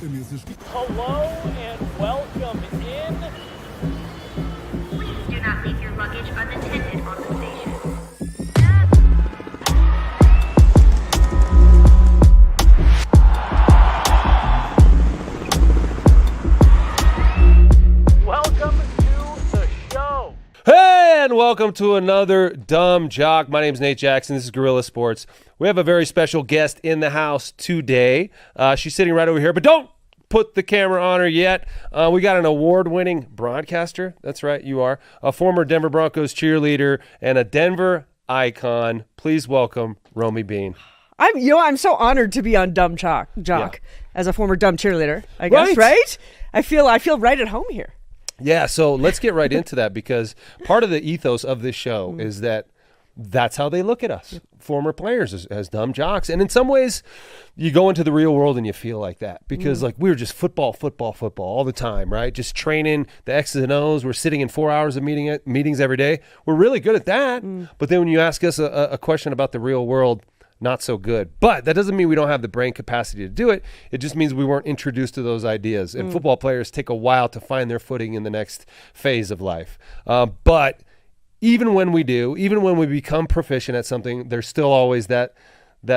Hello and welcome in. Please do not leave your luggage unattended on the station. Welcome to the show. Hey, and welcome to another Dumb Jock. My name's Nate Jackson. This is Gorilla Sports. We have a very special guest in the house today. She's sitting right over here, but don't put the camera on her yet. We got an award-winning broadcaster. That's right, you are. A former Denver Broncos cheerleader and a Denver icon. Please welcome Romi Bean. I'm so honored to be on Dumb Jock as a former dumb cheerleader. I guess, right? I feel right at home here. Yeah, so let's get right into that because part of the ethos of this show is that's how they look at us, former players as dumb jocks. And in some ways, you go into the real world and you feel like that because like we're just football all the time, right? Just training the X's and O's. We're sitting in 4 hours of meetings every day. We're really good at that. But then when you ask us a question about the real world, not so good. But that doesn't mean we don't have the brain capacity to do it. It just means we weren't introduced to those ideas. And football players take a while to find their footing in the next phase of life. But even when we do, even when we become proficient at something, there's still always that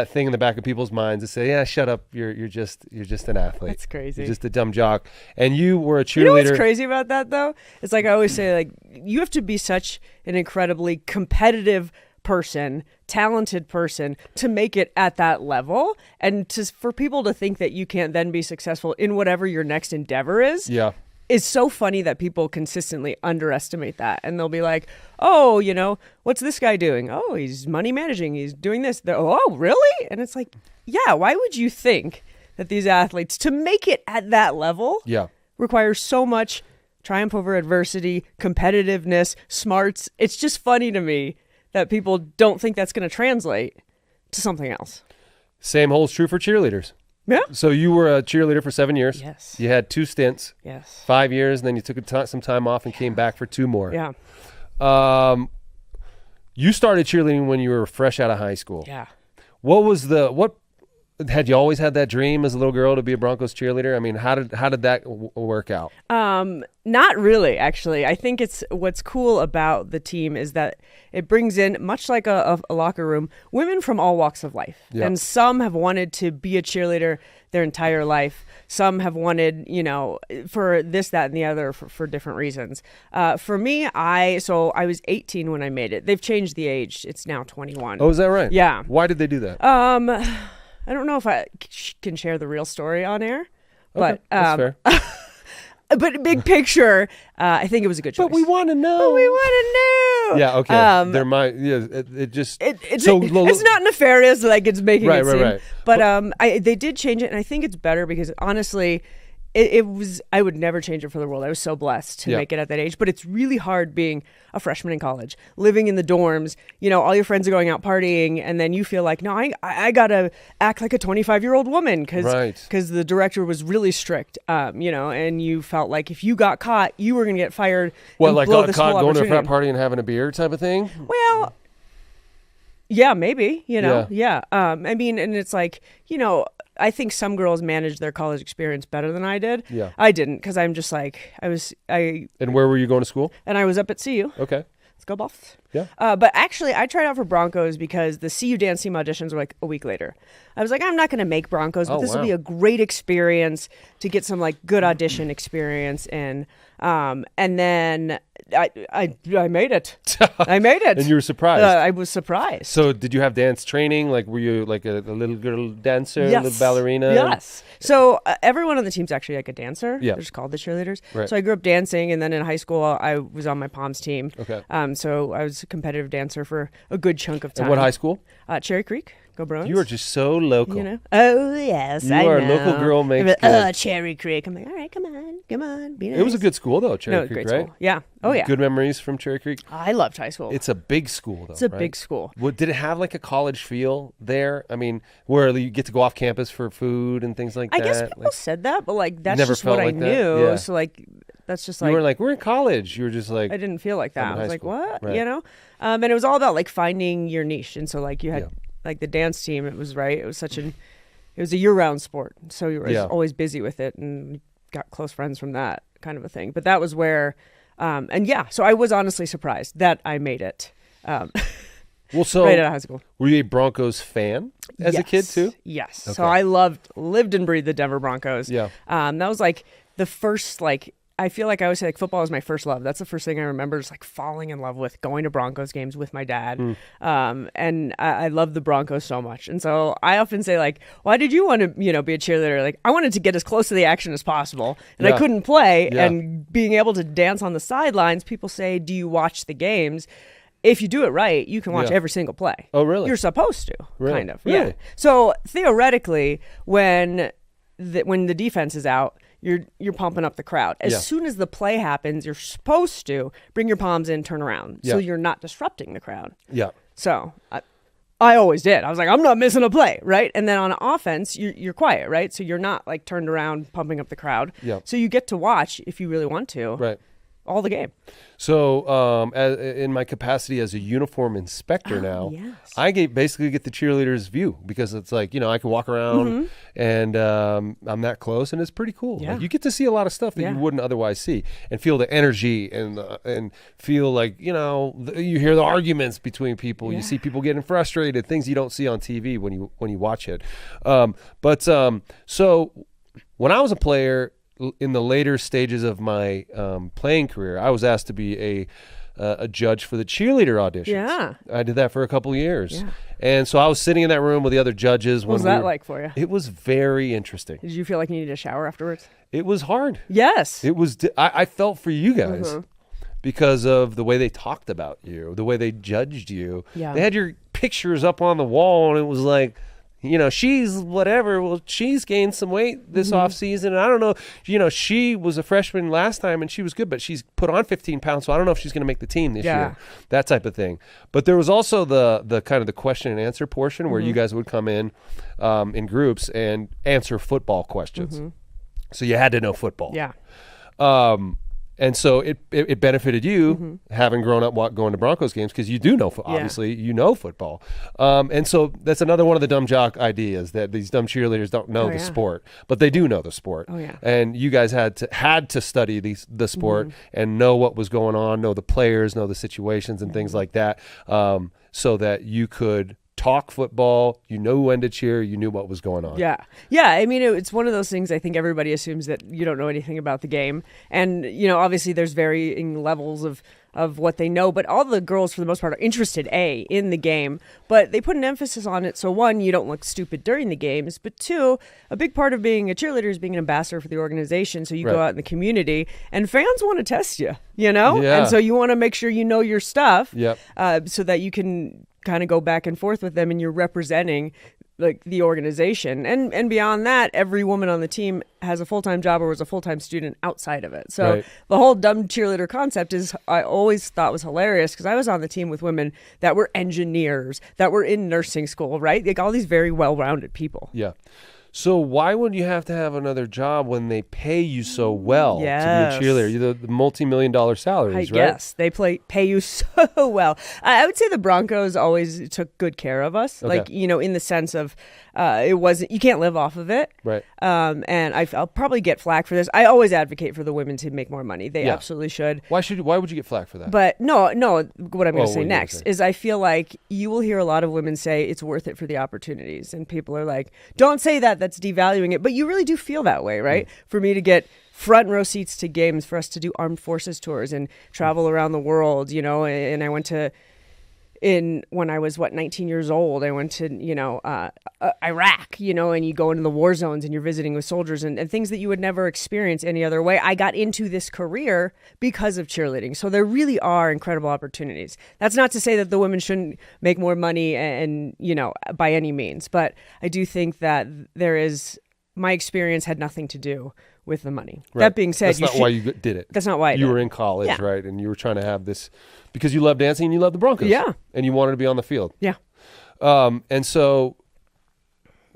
thing in the back of people's minds that say, "Yeah, shut up. You're just an athlete. That's crazy. You're just a dumb jock." And you were a cheerleader. You know what's crazy about that though? It's like I always say, like you have to be such an incredibly competitive person, talented person to make it at that level, and for people to think that you can't then be successful in whatever your next endeavor is. Yeah. It's so funny that people consistently underestimate that. And they'll be like, oh, what's this guy doing? Oh, he's money managing. He's doing this. Oh, really? And it's like, yeah, why would you think that these athletes, to make it at that level, requires so much triumph over adversity, competitiveness, smarts? It's just funny to me that people don't think that's going to translate to something else. Same holds true for cheerleaders. Yeah. So you were a cheerleader for 7 years. Yes. You had 2 stints. Yes. 5 years, and then you took some time off and came back for 2 more. Yeah. You started cheerleading when you were fresh out of high school. Yeah. What had you always had that dream as a little girl to be a Broncos cheerleader? I mean, how did that work out? Not really, actually. I think what's cool about the team is that it brings in, much like a locker room, women from all walks of life. Yep. And some have wanted to be a cheerleader their entire life. Some have wanted, for this, that, and the other for different reasons. For me, I was 18 when I made it. They've changed the age. It's now 21. Oh, is that right? Yeah. Why did they do that? I don't know if I can share the real story on air, Okay, but that's fair. but big picture, I think it was a good choice. But we want to know. Yeah, okay. It just it's not nefarious like it's making it seem. Right. But they did change it, and I think it's better because honestly, it was. I would never change it for the world. I was so blessed to make it at that age. But it's really hard being a freshman in college, living in the dorms. All your friends are going out partying, and then you feel like, no, I gotta act like a 25-year-old woman because the director was really strict. And you felt like if you got caught, you were gonna get fired. What, like got caught going to a frat party and having a beer type of thing? Well, yeah, maybe. Yeah. I mean, and it's like, I think some girls managed their college experience better than I did. Yeah. I didn't, because I'm just like, And where were you going to school? And I was up at CU. Okay. Let's go Buffs. Yeah. But actually, I tried out for Broncos because the CU dance team auditions were like a week later. I was like, I'm not going to make Broncos, but this will be a great experience to get some like good audition experience in. And then I made it. I made it. And you were surprised. I was surprised. So did you have dance training? Like, were you like a little girl dancer, a little ballerina? Yes. So everyone on the team's actually like a dancer. Yeah. They're just called the cheerleaders. Right. So I grew up dancing, and then in high school I was on my Palms team. Okay. So I was a competitive dancer for a good chunk of time. And what high school? Cherry Creek. Go Bruins. You are just so local. Oh, yes, I know. You are a local girl makes good. Cherry Creek. I'm like, all right, come on, be nice. It was a good school, though, Cherry Creek, great right? School. Yeah. Oh, yeah. Good memories from Cherry Creek? I loved high school. It's a big school, though, It's a big school. Did it have, like, a college feel there? I mean, where you get to go off campus for food and things like that? I guess people said that, but, like, that's never just what felt I like that? knew. Yeah. So, like, that's just You like... weren't like, we're in college. You were just like... I didn't feel like that. I'm in I was high like, school. what? Right. And it was all about, like, finding your niche. And so, like, you had... like the dance team, it was right. It was such an it was a year-round sport, so you were Yeah. always busy with it, and got close friends from that kind of a thing. But that was where, and yeah, so I was honestly surprised that I made it. Well, so Right out of high school. were you a Broncos fan as a kid too? Yes. Okay. So I lived and breathed the Denver Broncos. Yeah. That was like the first, like, I feel like I always say, like, football was my first love. That's the first thing I remember, is like falling in love with going to Broncos games with my dad. And I love the Broncos so much. And so I often say, like, why did you want to, be a cheerleader? Like, I wanted to get as close to the action as possible, and I couldn't play. Yeah. And being able to dance on the sidelines, people say, do you watch the games? If you do it right, you can watch every single play. Oh, really? You're supposed to, Really? kind of. Really? Yeah. So theoretically, when the defense is out, you're pumping up the crowd. As soon as the play happens, you're supposed to bring your palms in, turn around, so you're not disrupting the crowd. Yeah. So I always did. I was like, I'm not missing a play, right? And then on offense, you're quiet, right? So you're not like turned around, pumping up the crowd. Yeah. So you get to watch, if you really want to, Right. all the game. So, in my capacity as a uniform inspector now, yes. I basically get the cheerleader's view, because it's like, I can walk around and I'm that close, and it's pretty cool. Yeah. Like, you get to see a lot of stuff that you wouldn't otherwise see, and feel the energy and feel like, you hear the arguments between people. You see people getting frustrated, things you don't see on TV when you watch it. So when I was a player, in the later stages of my playing career, I was asked to be a judge for the cheerleader auditions. Yeah. I did that for a couple of years. Yeah. And so I was sitting in that room with the other judges. What was that like for you? It was very interesting. Did you feel like you needed a shower afterwards? It was hard. Yes. It was. I felt for you guys because of the way they talked about you, the way they judged you. Yeah. They had your pictures up on the wall, and it was like, she's whatever. Well, she's gained some weight this off season. And I don't know, she was a freshman last time and she was good, but she's put on 15 pounds. So I don't know if she's going to make the team this year, that type of thing. But there was also the kind of the question and answer portion where you guys would come in groups and answer football questions. So you had to know football. Yeah. And so it benefited you having grown up going to Broncos games, because you do know, obviously, football. And so that's another one of the dumb jock ideas, that these dumb cheerleaders don't know the sport, but they do know the sport. Oh, yeah. And you guys had to study the sport and know what was going on, know the players, know the situations and things like that, so that you could talk football, when to cheer, you knew what was going on. Yeah. Yeah. I mean, it's one of those things, I think everybody assumes that you don't know anything about the game. And, obviously there's varying levels of what they know, but all the girls for the most part are interested, in the game, but they put an emphasis on it. So one, you don't look stupid during the games, but two, a big part of being a cheerleader is being an ambassador for the organization. So you go out in the community and fans want to test you, Yeah. And so you want to make sure you know your stuff, Yep. So that you can kind of go back and forth with them, and you're representing like the organization. And beyond that, every woman on the team has a full-time job or was a full-time student outside of it. So the whole dumb cheerleader concept I always thought was hilarious, because I was on the team with women that were engineers, that were in nursing school, right? Like all these very well-rounded people. Yeah. So why would you have to have another job when they pay you so well to be a cheerleader? You're the multi-million-dollar salaries, right? Yes, they pay you so well. I would say the Broncos always took good care of us, like, in the sense of it wasn't, you can't live off of it. Right. And I'll probably get flack for this. I always advocate for the women to make more money. They absolutely should. Why would you get flack for that? But no, what I'm going to say next is I feel like you will hear a lot of women say it's worth it for the opportunities. And people are like, don't say that. That's devaluing it. But you really do feel that way, right? For me to get front row seats to games, for us to do armed forces tours and travel around the world, and I went to, when I was 19 years old, I went to Iraq, and you go into the war zones and you're visiting with soldiers and things that you would never experience any other way. I got into this career because of cheerleading. So there really are incredible opportunities. That's not to say that the women shouldn't make more money and by any means, but I do think that my experience had nothing to do with the money. Right. That being said, that's not why you did it. That's not why you were in college, right? And you were trying to have this because you love dancing and you love the Broncos. Yeah. And you wanted to be on the field. Yeah. And so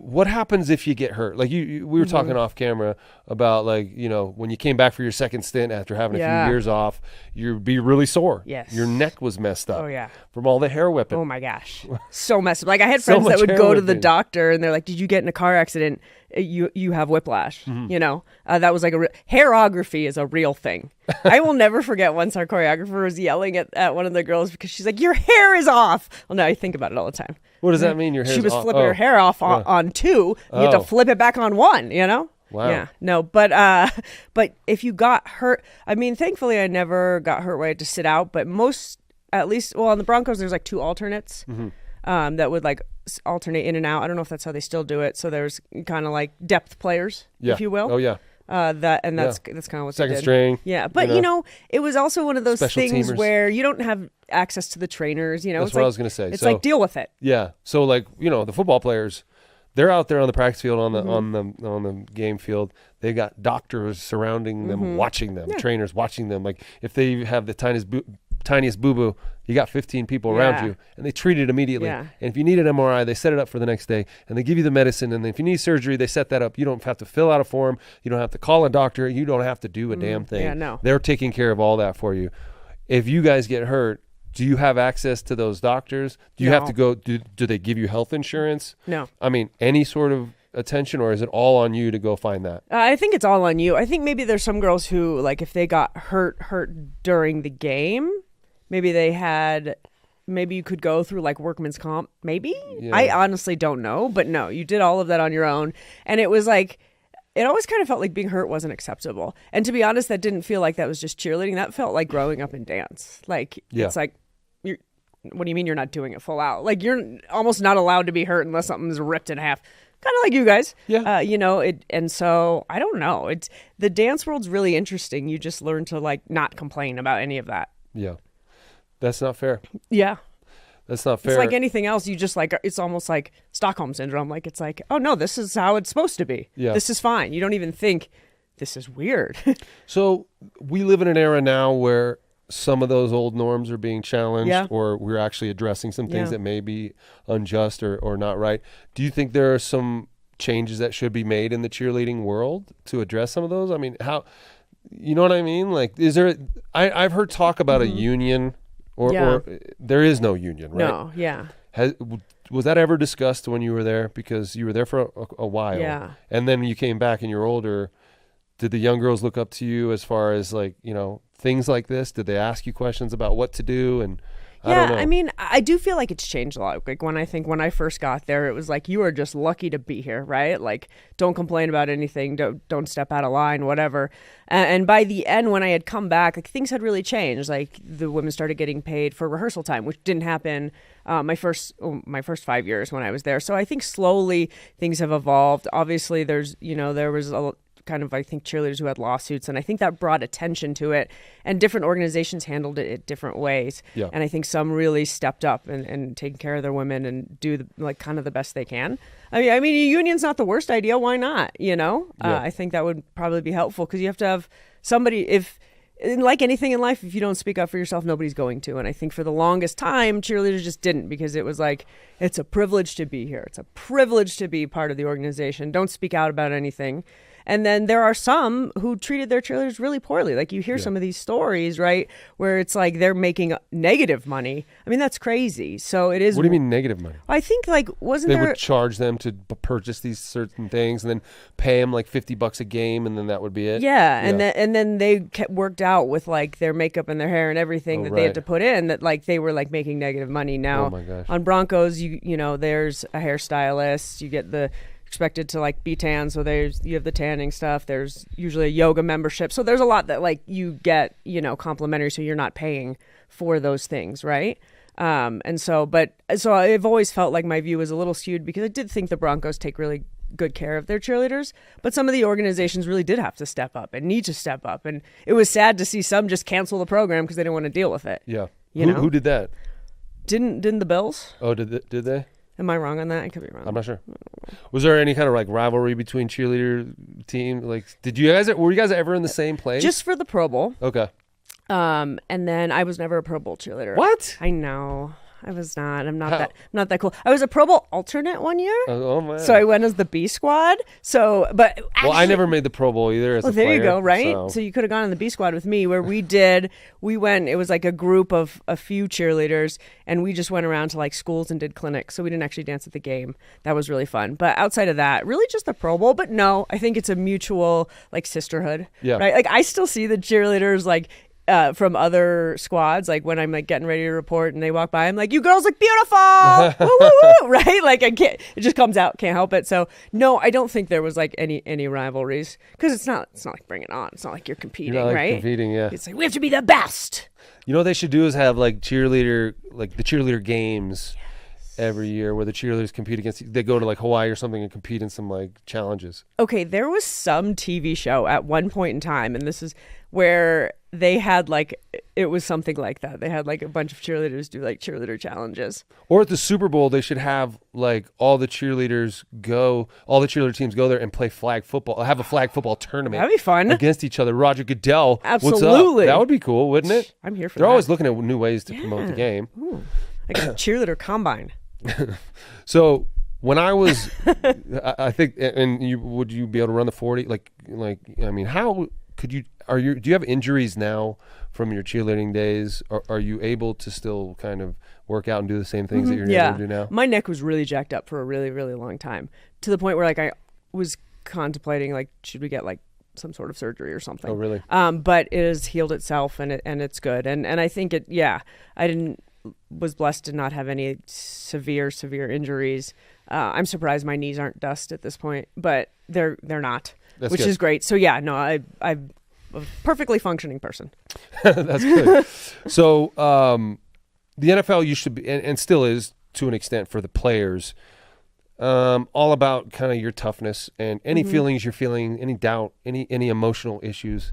what happens if you get hurt? Like we were talking off camera about like, when you came back for your second stint after having a few years off, you'd be really sore. Yes. Your neck was messed up. Oh, yeah. From all the hair whipping. Oh my gosh. So messed up. Like I had So friends that much would hair go to the whipping. doctor and they're like, did you get in a car accident? You have whiplash. That was like hairography is a real thing. I will never forget once our choreographer was yelling at one of the girls because she's like, your hair is off. Well, no, I think about it all the time. What does that mean? Your hair She was flipping her hair off on two. You had to flip it back on one, Wow. Yeah. No, but if you got hurt, I mean, thankfully I never got hurt where I had to sit out, but at least on the Broncos, there's like 2 alternates that would like alternate in and out. I don't know if that's how they still do it. So there's kind of like depth players, if you will. Oh, yeah. That's kind of what Second they did. string. Yeah, but it was also one of those Special things teamers. where you don't have access to the trainers. That's it's what like, I was going to say. It's So- like deal with it. Yeah. So like, the football players, they're out there on the practice field on the game field. They got doctors surrounding them, watching them, trainers watching them. Like if they have the tiniest boo-boo, you got 15 people around you, and they treat it immediately. Yeah. And if you need an MRI, they set it up for the next day, and they give you the medicine. And if you need surgery, they set that up. You don't have to fill out a form. You don't have to call a doctor. You don't have to do a damn thing. Yeah, no. They're taking care of all that for you. If you guys get hurt, do you have access to those doctors? Do you have to go? Do they give you health insurance? No. I mean, any sort of attention, or is it all on you to go find that? I think it's all on you. I think maybe there's some girls who, like, if they got hurt during the game, maybe you could go through like workman's comp. Maybe I honestly don't know, but no, you did all of that on your own, and it was like. It always kind of felt like being hurt wasn't acceptable. And to be honest, that didn't feel like that was just cheerleading. That felt like growing up in dance. Like, it's like, what do you mean you're not doing it full out? Like, you're almost not allowed to be hurt unless something's ripped in half. Kind of like you guys. Yeah. And so, I don't know. The dance world's really interesting. You just learn to, like, not complain about any of that. Yeah. That's not fair. Yeah. That's not fair. It's like anything else. You just like, it's almost like Stockholm syndrome. Like, it's like, oh no, this is how it's supposed to be. Yeah. This is fine. You don't even think this is weird. So we live in an era now where some of those old norms are being challenged, or we're actually addressing some things that may be unjust or not right. Do you think there are some changes that should be made in the cheerleading world to address some of those? I mean, how, you know what I mean? Like, is there, I've heard talk about a union. Or there is no union, right? No, yeah. Was that ever discussed when you were there? Because you were there for a while. Yeah. And then you came back and you're older. Did the young girls look up to you as far as like, things like this? Did they ask you questions about what to do? And I don't know. I mean, I do feel like it's changed a lot. Like when I first got there, it was like, you are just lucky to be here, right? Like, don't complain about anything. Don't step out of line, whatever. And by the end, when I had come back, like things had really changed. Like the women started getting paid for rehearsal time, which didn't happen my first 5 years when I was there. So I think slowly things have evolved. Obviously, there was a kind of, I think, cheerleaders who had lawsuits, and I think that brought attention to it, and different organizations handled it in different ways. Yeah. And I think some really stepped up and taking care of their women and do kind of the best they can. I mean, a union's not the worst idea. Why not? I think that would probably be helpful, because you have to have somebody, like anything in life, if you don't speak up for yourself, nobody's going to. And I think for the longest time, cheerleaders just didn't, because it was like, it's a privilege to be here. It's a privilege to be part of the organization. Don't speak out about anything. And then there are some who treated their cheerleaders really poorly. Like you hear some of these stories, right, where it's like they're making negative money. I mean, that's crazy. So it is. What do you mean negative money? I think they would charge them to purchase these certain things and then pay them like $50 a game, and then that would be it. Yeah, and then they worked out with like their makeup and their hair and everything that they had to put in, that like they were like making negative money. Now oh my gosh. On Broncos, you know, there's a hairstylist. You get expected to like be tan, so you have the tanning stuff. There's usually a yoga membership, so there's a lot that like you get, complimentary, so you're not paying for those things, right? So I've always felt like my view was a little skewed, because I did think the Broncos take really good care of their cheerleaders, but some of the organizations really did have to step up and need to step up, and it was sad to see some just cancel the program because they didn't want to deal with it. Yeah. Who did that? Didn't the Bills? Oh, did they? Am I wrong on that? I could be wrong. I'm not sure. Was there any kind of like rivalry between cheerleader team? Like, were you guys ever in the same place? Just for the Pro Bowl. Okay. And then I was never a Pro Bowl cheerleader. What? I know. I was not. I'm not that cool. I was a Pro Bowl alternate one year. Oh man. So I went as the B squad. So, but actually, Well, I never made the Pro Bowl either as a there player. you go, right? So. So you could have gone in the B squad with me, where we went. It was like a group of a few cheerleaders, and we just went around to like schools and did clinics. So we didn't actually dance at the game. That was really fun. But outside of that, really just the Pro Bowl. But no, I think it's a mutual like sisterhood. Yeah. Right. Like I still see the cheerleaders like. From other squads, like when I'm like getting ready to report and they walk by, I'm like, "You girls look beautiful," woo, woo, woo, right? Like I can't, it just comes out, can't help it. So no, I don't think there was like any rivalries because it's not like Bring It On. It's not like you're competing, You're not, like, right? competing, yeah. It's like we have to be the best. You know what they should do is have like the cheerleader games every year where the cheerleaders compete against. They go to like Hawaii or something and compete in some like challenges. Okay, there was some TV show at one point in time, and this is where they had like it was something like that. They had like a bunch of cheerleaders do like cheerleader challenges. Or at the Super Bowl, they should have like all the cheerleader teams go there and play flag football. Have a flag football tournament. That'd be fun. Against each other. Roger Goodell, Absolutely. what's up? That would be cool, wouldn't it? I'm here for They're that. always looking at new ways to promote the game. Ooh, like a cheerleader combine. So when I was, I think, and would you be able to run the 40? Like, I mean, how could you? Do you have injuries now from your cheerleading days? Or are you able to still kind of work out and do the same things that you're able to do now? My neck was really jacked up for a really, really long time, to the point where like I was contemplating like, should we get like some sort of surgery or something? Oh, really? But it has healed itself and it's good. And I think I was blessed to not have any severe injuries. I'm surprised my knees aren't dust at this point, but they're not, That's which good. is great. So yeah, no, I'm a perfectly functioning person. That's good. So the NFL used to be, and still is to an extent for the players, all about kind of your toughness and any feelings you're feeling, any doubt, any emotional issues,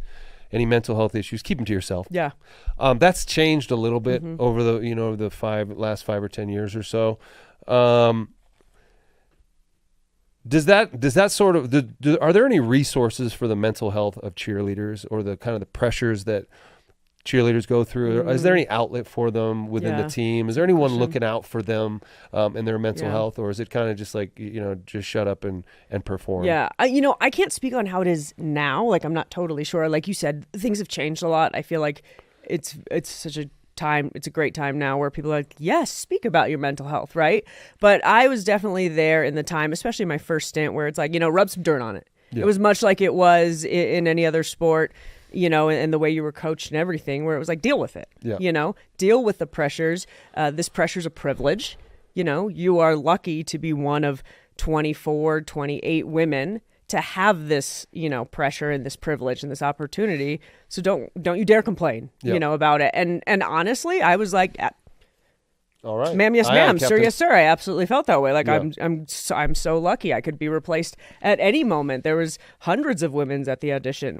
any mental health issues, keep them to yourself. Yeah. That's changed a little bit over the last 5 or 10 years or so. Does that sort of are there any resources for the mental health of cheerleaders or the kind of the pressures that cheerleaders go through? Is there any outlet for them within the team? Is there anyone looking out for them and their mental health, or is it kind of just like just shut up and perform? Yeah, I can't speak on how it is now. Like I'm not totally sure. Like you said, things have changed a lot. I feel like it's such a time. It's a great time now where people are like, yes, speak about your mental health, right? But I was definitely there in the time, especially my first stint, where it's like, rub some dirt on it. Yeah. It was much like it was in any other sport, and the way you were coached and everything, where it was like, deal with it, deal with the pressures. This pressure's a privilege. You are lucky to be one of 24, 28 women to have this, pressure and this privilege and this opportunity. So don't you dare complain, about it. And honestly, I was like, all right, ma'am, yes, ma'am, sir, Captain. yes, sir. I absolutely felt that way. Like I'm so lucky. I could be replaced at any moment. There was hundreds of women at the auditions.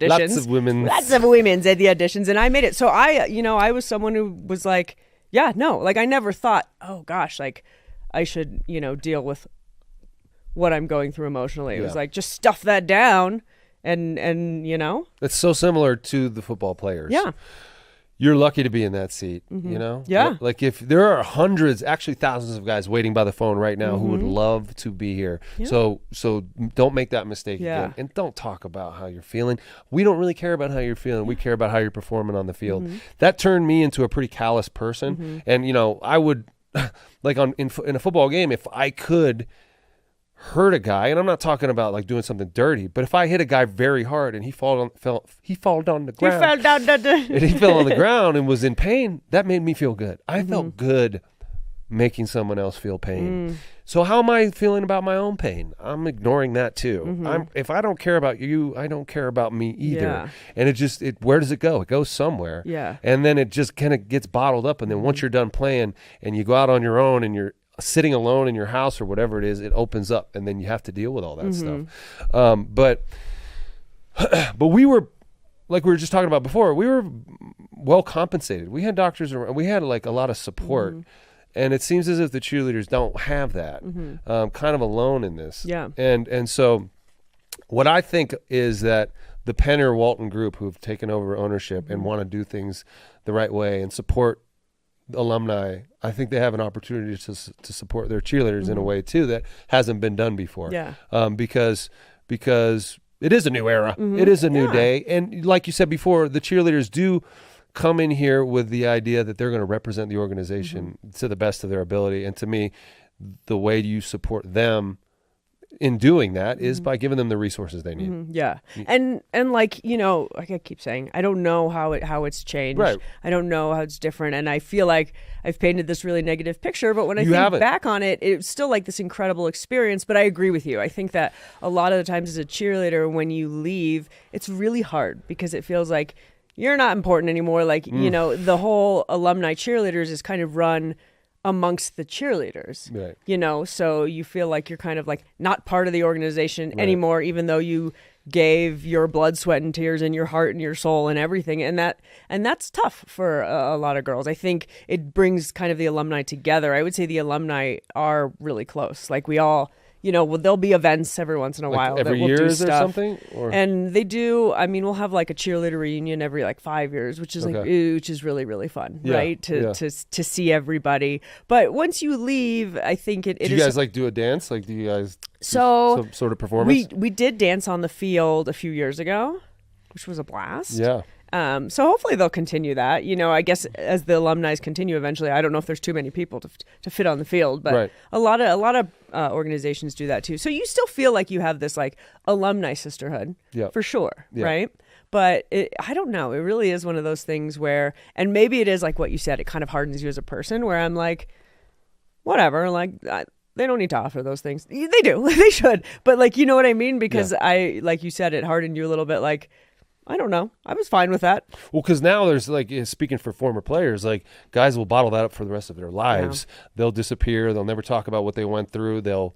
Lots of women's at the auditions, and I made it. So I was someone who was like, I never thought, oh gosh, like I should, deal with what I'm going through emotionally. It was like, just stuff that down and It's so similar to the football players. Yeah. You're lucky to be in that seat, Yeah. Like if there are hundreds, actually thousands of guys waiting by the phone right now who would love to be here. Yeah. So don't make that mistake again. And don't talk about how you're feeling. We don't really care about how you're feeling. We care about how you're performing on the field. That turned me into a pretty callous person. And, I would, like in a football game, if I could hurt a guy, and I'm not talking about like doing something dirty, but if I hit a guy very hard and he fell on the ground, he fell down and he fell on the ground and was in pain, that made me feel good. I felt good making someone else feel pain. So how am I feeling about my own pain? I'm ignoring that too. If I don't care about you, I don't care about me either. And where does it go? It goes somewhere. Yeah. And then it just kind of gets bottled up. And then once you're done playing and you go out on your own and you're sitting alone in your house or whatever it is, it opens up, and then you have to deal with all that stuff. But we were, like we were just talking about before, we were well compensated. We had doctors around. We had like a lot of support. And it seems as if the cheerleaders don't have that. Kind of alone in this. Yeah. And so what I think is that the Penner Walton group, who've taken over ownership and want to do things the right way and support alumni, I think they have an opportunity to support their cheerleaders in a way too that hasn't been done before. Yeah. Because it is a new era. It is a new day. And like you said before, the cheerleaders do come in here with the idea that they're going to represent the organization to the best of their ability. And to me, the way you support them in doing that is by giving them the resources they need. Yeah. And like, like I keep saying, I don't know how it's changed. Right. I don't know how it's different. And I feel like I've painted this really negative picture, but when I think haven't. back on it, it's still like this incredible experience. But I agree with you. I think that a lot of the times as a cheerleader, when you leave, it's really hard because it feels like you're not important anymore. Like, the whole alumni cheerleaders is kind of run amongst the cheerleaders, right. So you feel like you're kind of like not part of the organization anymore, even though you gave your blood, sweat, and tears and your heart and your soul and everything. And that's tough for a lot of girls. I think it brings kind of the alumni together. I would say the alumni are really close. Like we all, there'll be events every once in a while every that we'll year do is there stuff. something? Or? And they do. I mean, we'll have like a cheerleader reunion every like 5 years, which is which is really, really fun, right? To see everybody. But once you leave, I think it. Do you guys like do a dance? Like, do you guys do some sort of performance? We did dance on the field a few years ago, which was a blast. Yeah. So hopefully they'll continue that. I guess as the alumni continue eventually, I don't know if there's too many people to fit on the field, but a lot of organizations do that too. So you still feel like you have this like alumni sisterhood, for sure, right? But I don't know. It really is one of those things where, and maybe it is like what you said, it kind of hardens you as a person. Where I'm like, whatever, like. They don't need to offer those things. They do. They should. But like, you know what I mean? Because I, like you said, it hardened you a little bit. Like, I don't know. I was fine with that. Well, because now there's like, speaking for former players, like guys will bottle that up for the rest of their lives. Yeah. They'll disappear. They'll never talk about what they went through. They'll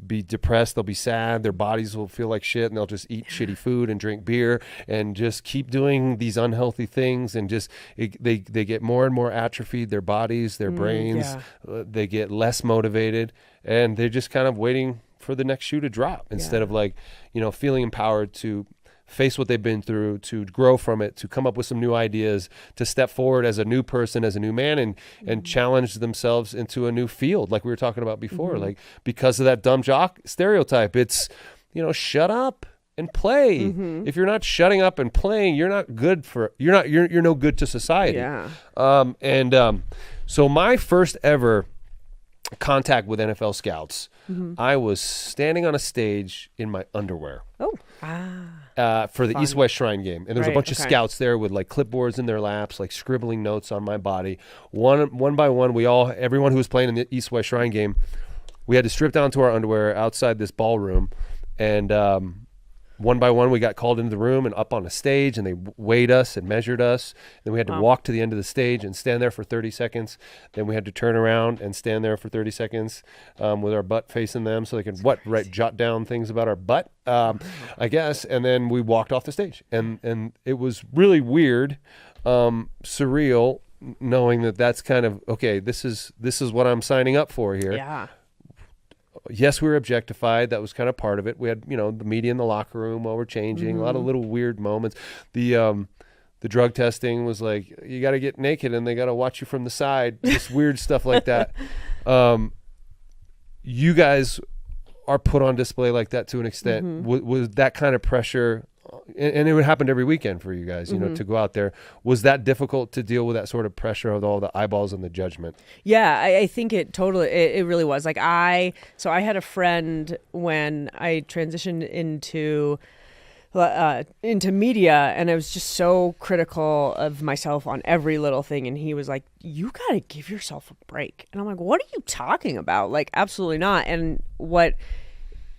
be depressed. They'll be sad. Their bodies will feel like shit, and they'll just eat shitty food and drink beer and just keep doing these unhealthy things. And just they get more and more atrophied. Their bodies, their brains, they get less motivated, and they're just kind of waiting for the next shoe to drop instead of like, feeling empowered to face what they've been through, to grow from it, to come up with some new ideas, to step forward as a new person, as a new man, and challenge themselves into a new field, like we were talking about before. Like, because of that dumb jock stereotype, it's, shut up and play. If you're not shutting up and playing, you're not good you're no good to society. So my first ever contact with NFL scouts, I was standing on a stage in my underwear. For the East-West Shrine game. And there was a bunch of scouts there with like clipboards in their laps, like scribbling notes on my body. One by one, everyone who was playing in the East-West Shrine game, we had to strip down to our underwear outside this ballroom. And one by one, we got called into the room and up on a stage, and they weighed us and measured us. Then we had to walk to the end of the stage and stand there for 30 seconds. Then we had to turn around and stand there for 30 seconds with our butt facing them so they could jot down things about our butt, I guess. And then we walked off the stage. And it was really weird, surreal, knowing that that's kind of, okay, this is what I'm signing up for here. Yeah. Yes, we were objectified. That was kind of part of it. We had, the media in the locker room while we're changing. A lot of little weird moments. The drug testing was like, you got to get naked and they got to watch you from the side. Just weird stuff like that. You guys are put on display like that to an extent. Was that kind of pressure? And it would happen every weekend for you guys, to go out there. Was that difficult to deal with, that sort of pressure of all the eyeballs and the judgment? Yeah, I think it really was. Like I had a friend when I transitioned into media, and I was just so critical of myself on every little thing. And he was like, you got to give yourself a break. And I'm like, what are you talking about? Like, absolutely not. And what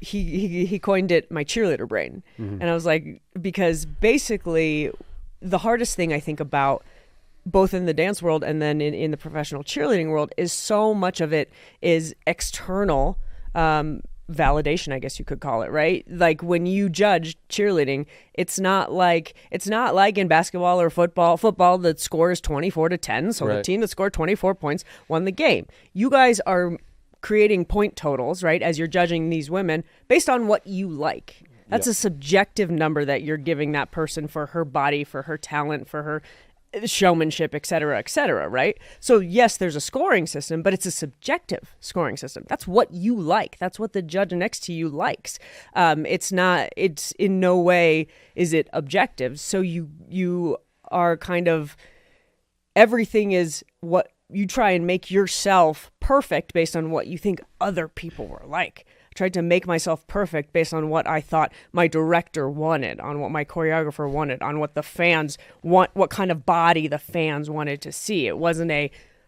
he coined it, my cheerleader brain. And I was like, because basically the hardest thing I think about both in the dance world and then in the professional cheerleading world is so much of it is external validation, I guess you could call it, right? Like when you judge cheerleading, it's not like in basketball or football the score is 24-10, so the team that scored 24 points won the game. You guys are creating point totals, right, as you're judging these women based on what you like. That's a subjective number that you're giving that person for her body, for her talent, for her showmanship, et cetera, right? So yes, there's a scoring system, but it's a subjective scoring system. That's what you like. That's what the judge next to you likes. It's in no way is it objective. So you are kind of, everything is what you try and make yourself perfect based on what you think other people were like. I tried to make myself perfect based on what I thought my director wanted, on what my choreographer wanted, on what the fans want, what kind of body the fans wanted to see. It wasn't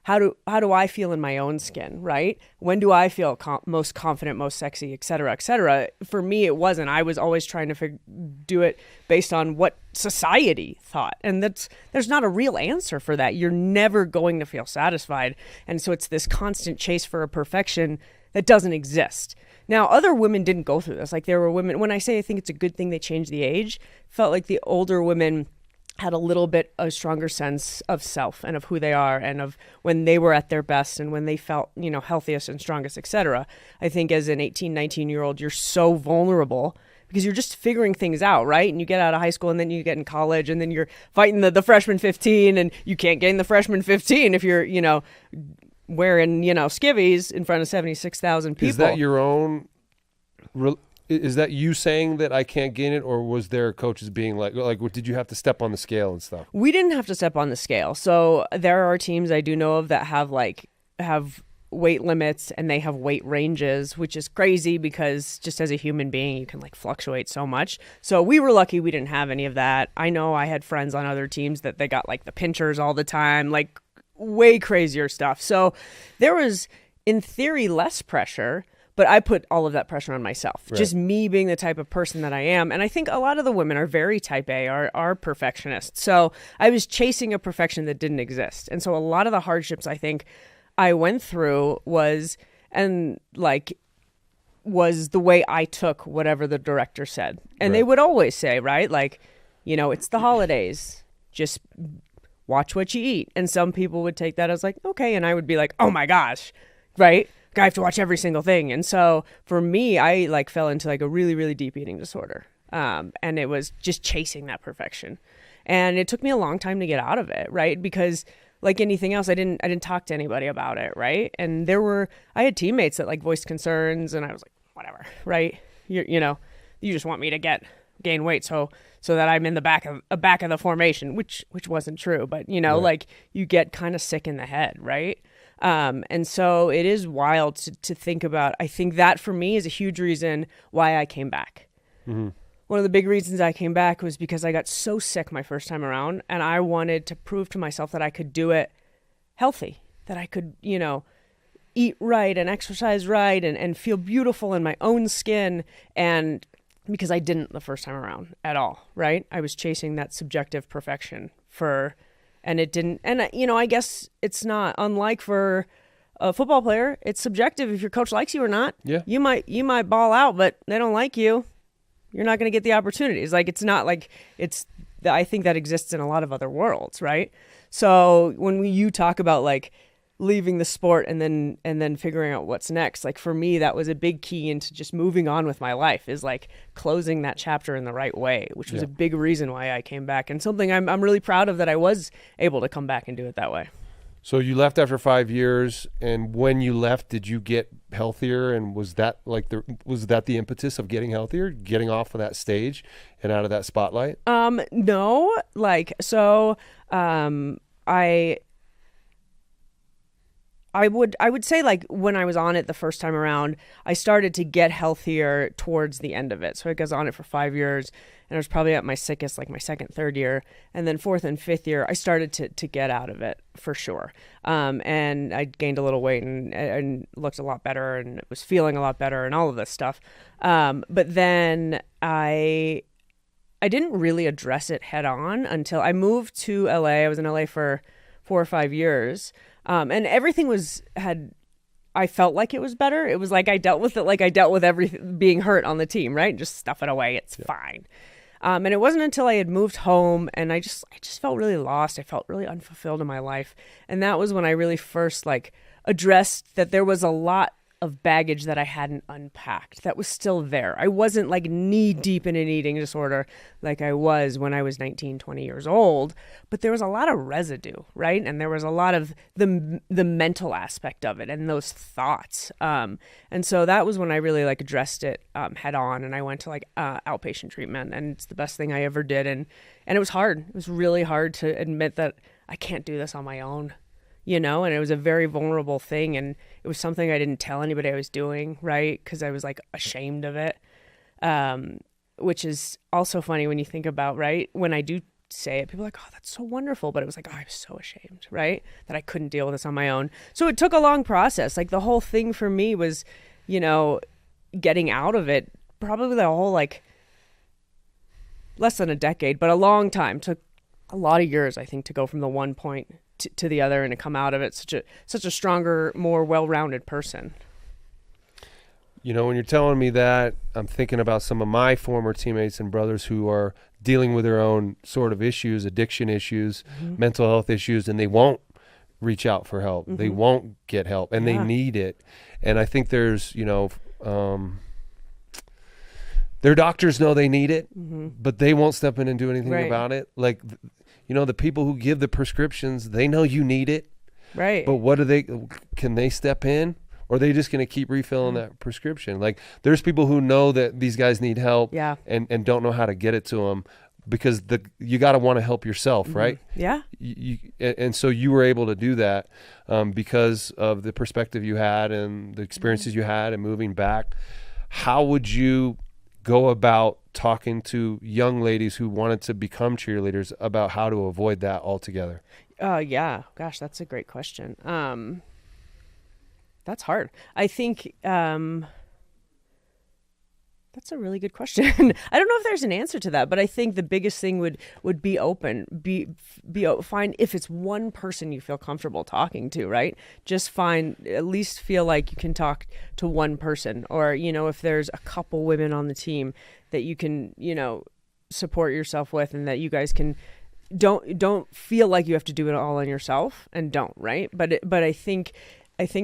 how do I feel in my own skin, right? When do I feel most confident, most sexy, et cetera, et cetera? For me, it wasn't. I was always trying to do it based on what society thought. And there's not a real answer for that. You're never going to feel satisfied. And so it's this constant chase for a perfection that doesn't exist. Now, other women didn't go through this. Like, there were women, when I say I think it's a good thing they changed the age, felt like the older women had a little bit a stronger sense of self and of who they are and of when they were at their best and when they felt, healthiest and strongest, etc. I think as an 18, 19-year-old, you're so vulnerable because you're just figuring things out, right? And you get out of high school and then you get in college and then you're fighting the freshman 15 and you can't get in the freshman 15 if you're, wearing, skivvies in front of 76,000 people. Is that your own... Is that you saying that I can't gain it, or was there coaches being like, did you have to step on the scale and stuff? We didn't have to step on the scale. So there are teams I do know of that have weight limits and they have weight ranges, which is crazy because just as a human being, you can fluctuate so much. So we were lucky we didn't have any of that. I know I had friends on other teams that they got the pinchers all the time, way crazier stuff. So there was, in theory, less pressure. But I put all of that pressure on myself, right. Just me being the type of person that I am. And I think a lot of the women are very type A, are perfectionists. So I was chasing a perfection that didn't exist. And so a lot of the hardships I think I went through was the way I took whatever the director said. And right. They would always say, right, it's the holidays, just watch what you eat. And some people would take that as okay. And I would be oh my gosh, right? I have to watch every single thing. And so for me, I fell into a really, really deep eating disorder. And it was just chasing that perfection. And it took me a long time to get out of it, right? Because like anything else, I didn't talk to anybody about it, right? And I had teammates that voiced concerns and I was whatever, right? You just want me to gain weight so that I'm in the back of the formation, which wasn't true, but right. You get kind of sick in the head, right? And so it is wild to think about. I think that for me is a huge reason why I came back. Mm-hmm. One of the big reasons I came back was because I got so sick my first time around and I wanted to prove to myself that I could do it healthy, that I could, eat right and exercise right and feel beautiful in my own skin. And because I didn't the first time around at all, right? I was chasing that subjective perfection and it didn't. And, I guess it's not unlike for a football player. It's subjective if your coach likes you or not. Yeah. You might ball out, but they don't like you. You're not going to get the opportunities. It's not I think that exists in a lot of other worlds, right? So when you talk about leaving the sport and then figuring out what's next, for me, that was a big key into just moving on with my life is closing that chapter in the right way, which was a big reason why I came back and something I'm really proud of that I was able to come back and do it that way. So you left after 5 years, and when you left, did you get healthier? And was that the impetus of getting healthier, getting off of that stage and out of that spotlight? No, I would say when I was on it the first time around, I started to get healthier towards the end of it. So I was on it for 5 years and I was probably at my sickest, my second, third year. And then fourth and fifth year, I started to get out of it for sure. And I gained a little weight and looked a lot better and was feeling a lot better and all of this stuff. But then I didn't really address it head on until I moved to LA. I was in LA for 4 or 5 years. And everything I felt like it was better. It was I dealt with it I dealt with everything being hurt on the team, right? Just stuff it away. It's fine. And it wasn't until I had moved home and I just felt really lost. I felt really unfulfilled in my life. And that was when I really first addressed that there was a lot of baggage that I hadn't unpacked that was still there. I wasn't like knee deep in an eating disorder like I was when I was 19, 20 years old, but there was a lot of residue, right? And there was a lot of the mental aspect of it and those thoughts. And so that was when I really like addressed it head on, and I went to like outpatient treatment, and it's the best thing I ever did. And it was hard. It was really hard to admit that I can't do this on my own. And it was a very vulnerable thing, and it was something I didn't tell anybody I was doing, right? Because I was like ashamed of it, which is also funny when you think about, right? When I do say it, people are like, oh, that's so wonderful. But it was like, oh, I was so ashamed, right? That I couldn't deal with this on my own. So it took a long process. Like the whole thing for me was, getting out of it, probably the whole like less than a decade, but a long time. Took a lot of years, I think, to go from the one point to the other and to come out of it such a stronger, more well-rounded person. When you're telling me that, I'm thinking about some of my former teammates and brothers who are dealing with their own sort of issues, addiction issues, mental health issues, and they won't reach out for help. They won't get help, and they need it. And I think there's, their doctors know they need it, but they won't step in and do anything about it. Like, the people who give the prescriptions, they know you need it. Right. But can they step in? Or are they just going to keep refilling that prescription? Like, there's people who know that these guys need help and don't know how to get it to them, because you got to want to help yourself, right? Yeah. And so you were able to do that because of the perspective you had and the experiences you had and moving back. How would you go about talking to young ladies who wanted to become cheerleaders about how to avoid that altogether? Yeah. Gosh, that's a great question. That's hard. I think that's a really good question. I don't know if there's an answer to that, but I think the biggest thing would be open. Find if it's one person you feel comfortable talking to, right? Just at least feel like you can talk to one person, or if there's a couple women on the team that you can support yourself with, and that you guys can don't feel like you have to do it all on yourself, and don't, right? But I think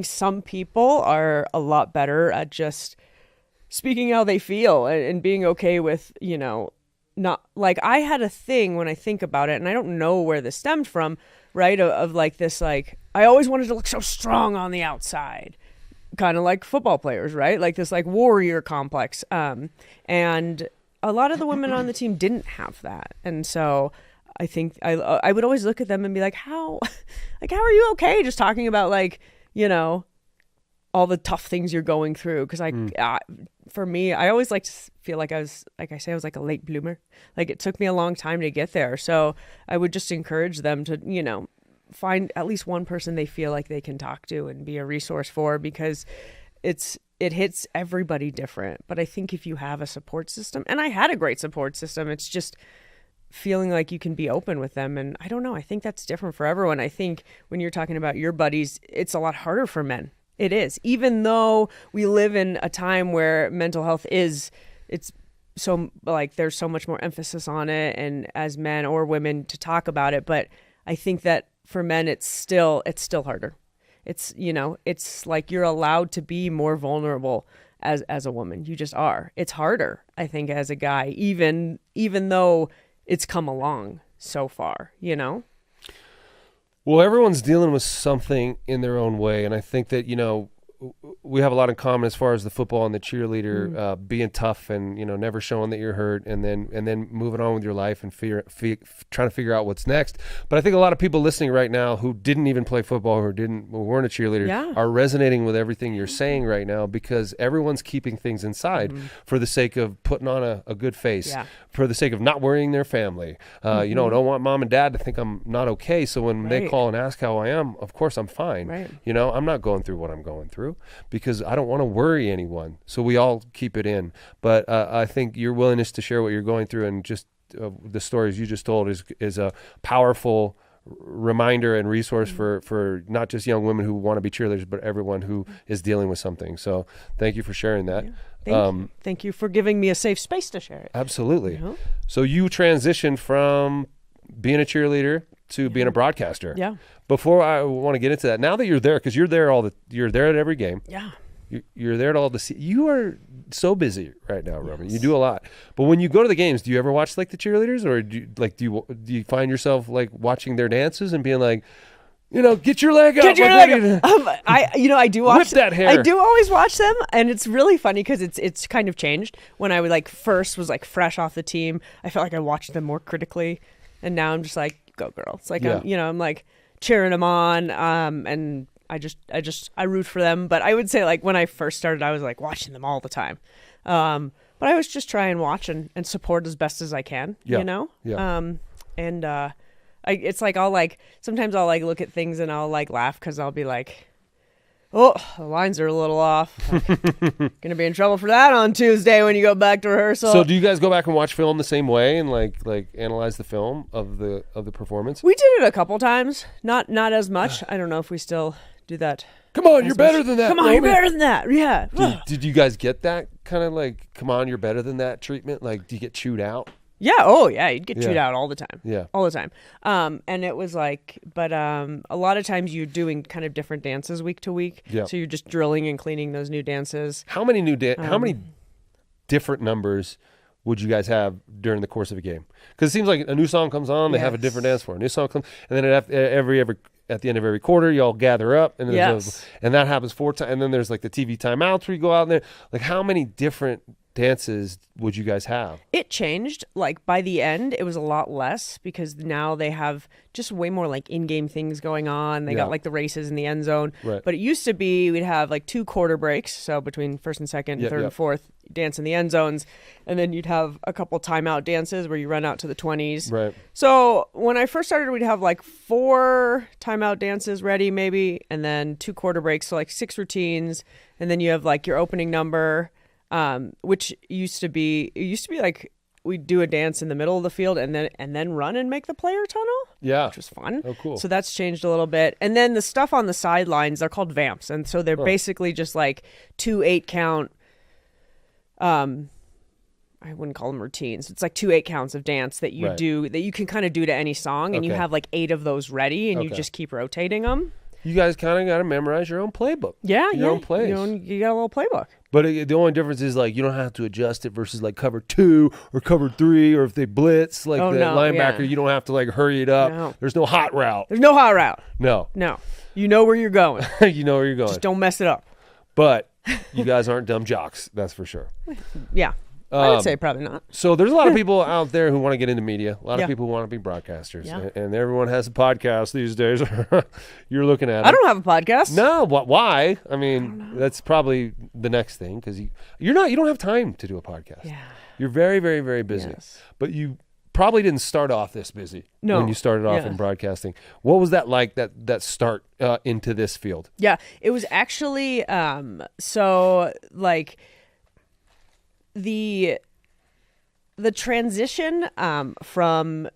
some people are a lot better at just speaking how they feel and being okay with, not like I had a thing when I think about it, and I don't know where this stemmed from, right? Of like this, like I always wanted to look so strong on the outside, kind of like football players, right? Like this like warrior complex. And a lot of the women on the team didn't have that. And so I think I would always look at them and be like, how are you okay? Just talking about like, all the tough things you're going through. Cause for me, I always like to feel like I was like a late bloomer. Like it took me a long time to get there. So I would just encourage them to, find at least one person they feel like they can talk to and be a resource for, because it hits everybody different. But I think if you have a support system, and I had a great support system, it's just feeling like you can be open with them. And I don't know, I think that's different for everyone. I think when you're talking about your buddies, it's a lot harder for men. It is, even though we live in a time where mental health it's so like there's so much more emphasis on it, and as men or women to talk about it. But I think that for men, it's still harder. It's, it's like you're allowed to be more vulnerable as a woman. You just are. It's harder, I think, as a guy, even though it's come along so far, Well, everyone's dealing with something in their own way. And I think that, we have a lot in common as far as the football and the cheerleader, being tough and, never showing that you're hurt, and then moving on with your life and trying to figure out what's next. But I think a lot of people listening right now who didn't even play football or weren't a cheerleader are resonating with everything you're saying right now, because everyone's keeping things inside for the sake of putting on a good face, for the sake of not worrying their family. Don't want mom and dad to think I'm not okay. So when they call and ask how I am, of course I'm fine. Right. I'm not going through what I'm going through, because I don't want to worry anyone. So we all keep it in. But I think your willingness to share what you're going through and just the stories you just told is a powerful reminder and resource for not just young women who want to be cheerleaders, but everyone who is dealing with something. So thank you for sharing that. Yeah. Thank you for giving me a safe space to share it. Absolutely. So you transitioned from being a cheerleader to being a broadcaster. Yeah. Before I want to get into that, now that you're there, because you're there at every game. Yeah. You're there to all to see. You are so busy right now, Romi. You do a lot. But when you go to the games, do you ever watch like the cheerleaders, or do you find yourself like watching their dances and being like, get your leg up. Get your leg up. I do watch. Whip that hair. I do always watch them, and it's really funny because it's kind of changed. When I would first was fresh off the team, I felt like I watched them more critically, and now I'm just like, go girl. It's like I'm like cheering them on, and I root for them. But I would say when I first started, I was watching them all the time. But I was just try and watch and support as best as I can. Yeah. Yeah. It's sometimes I'll look at things and I'll laugh because I'll be like, oh, the lines are a little off. Gonna be in trouble for that on Tuesday when you go back to rehearsal. So do you guys go back and watch film the same way and like analyze the film of the performance? We did it a couple times, not as much. I don't know if we still do that. Come on, you're better than that. Come on, you're better than that. Yeah. Did you guys get that kind of come on, you're better than that treatment? Do you get chewed out? Yeah. Oh, yeah. You'd get chewed out all the time. Yeah. All the time. And it was but a lot of times you're doing kind of different dances week to week. Yeah. So you're just drilling and cleaning those new dances. How many how many different numbers would you guys have during the course of a game? Because it seems like a new song comes on, they have a different dance for it. A new song comes, and then at the end of every quarter, y'all gather up, and and that happens 4 times. And then there's the TV timeouts where you go out there. How many different dances would you guys have? It changed. By the end, it was a lot less because now they have just way more in-game things going on. They got the races in the end zone. Right. But it used to be we'd have 2 quarter breaks, so between first and second, third and fourth, dance in the end zones, and then you'd have a couple timeout dances where you run out to the 20s. Right. So when I first started, we'd have 4 timeout dances ready maybe, and then 2 quarter breaks, so 6 routines, and then you have your opening number. Which used to be we'd do a dance in the middle of the field and then run and make the player tunnel. Yeah. Which was fun. Oh, cool. So that's changed a little bit. And then the stuff on the sidelines, they're called vamps. And so they're basically just 2 8 count, I wouldn't call them routines. It's 2 8 counts of dance that you do, that you can kind of do to any song. And you have 8 of those ready and you just keep rotating them. You guys kind of got to memorize your own playbook. Yeah. Your own plays. You got a little playbook. But the only difference is you don't have to adjust it versus cover 2 or cover 3, or if they blitz linebacker, you don't have to hurry it up. No. There's no hot route. There's no hot route. No. You know where you're going. You know where you're going. Just don't mess it up. But you guys aren't dumb jocks, that's for sure. Yeah. I would say probably not. So there's a lot of people out there who want to get into media. A lot of people who want to be broadcasters. Yeah. And everyone has a podcast these days. You're looking at it. I don't have a podcast. No, why? I mean, that's probably the next thing because you don't have time to do a podcast. Yeah. You're very, very, very busy. Yes. But you probably didn't start off this busy when you started off in broadcasting. What was that like, that start into this field? Yeah, it was actually the transition from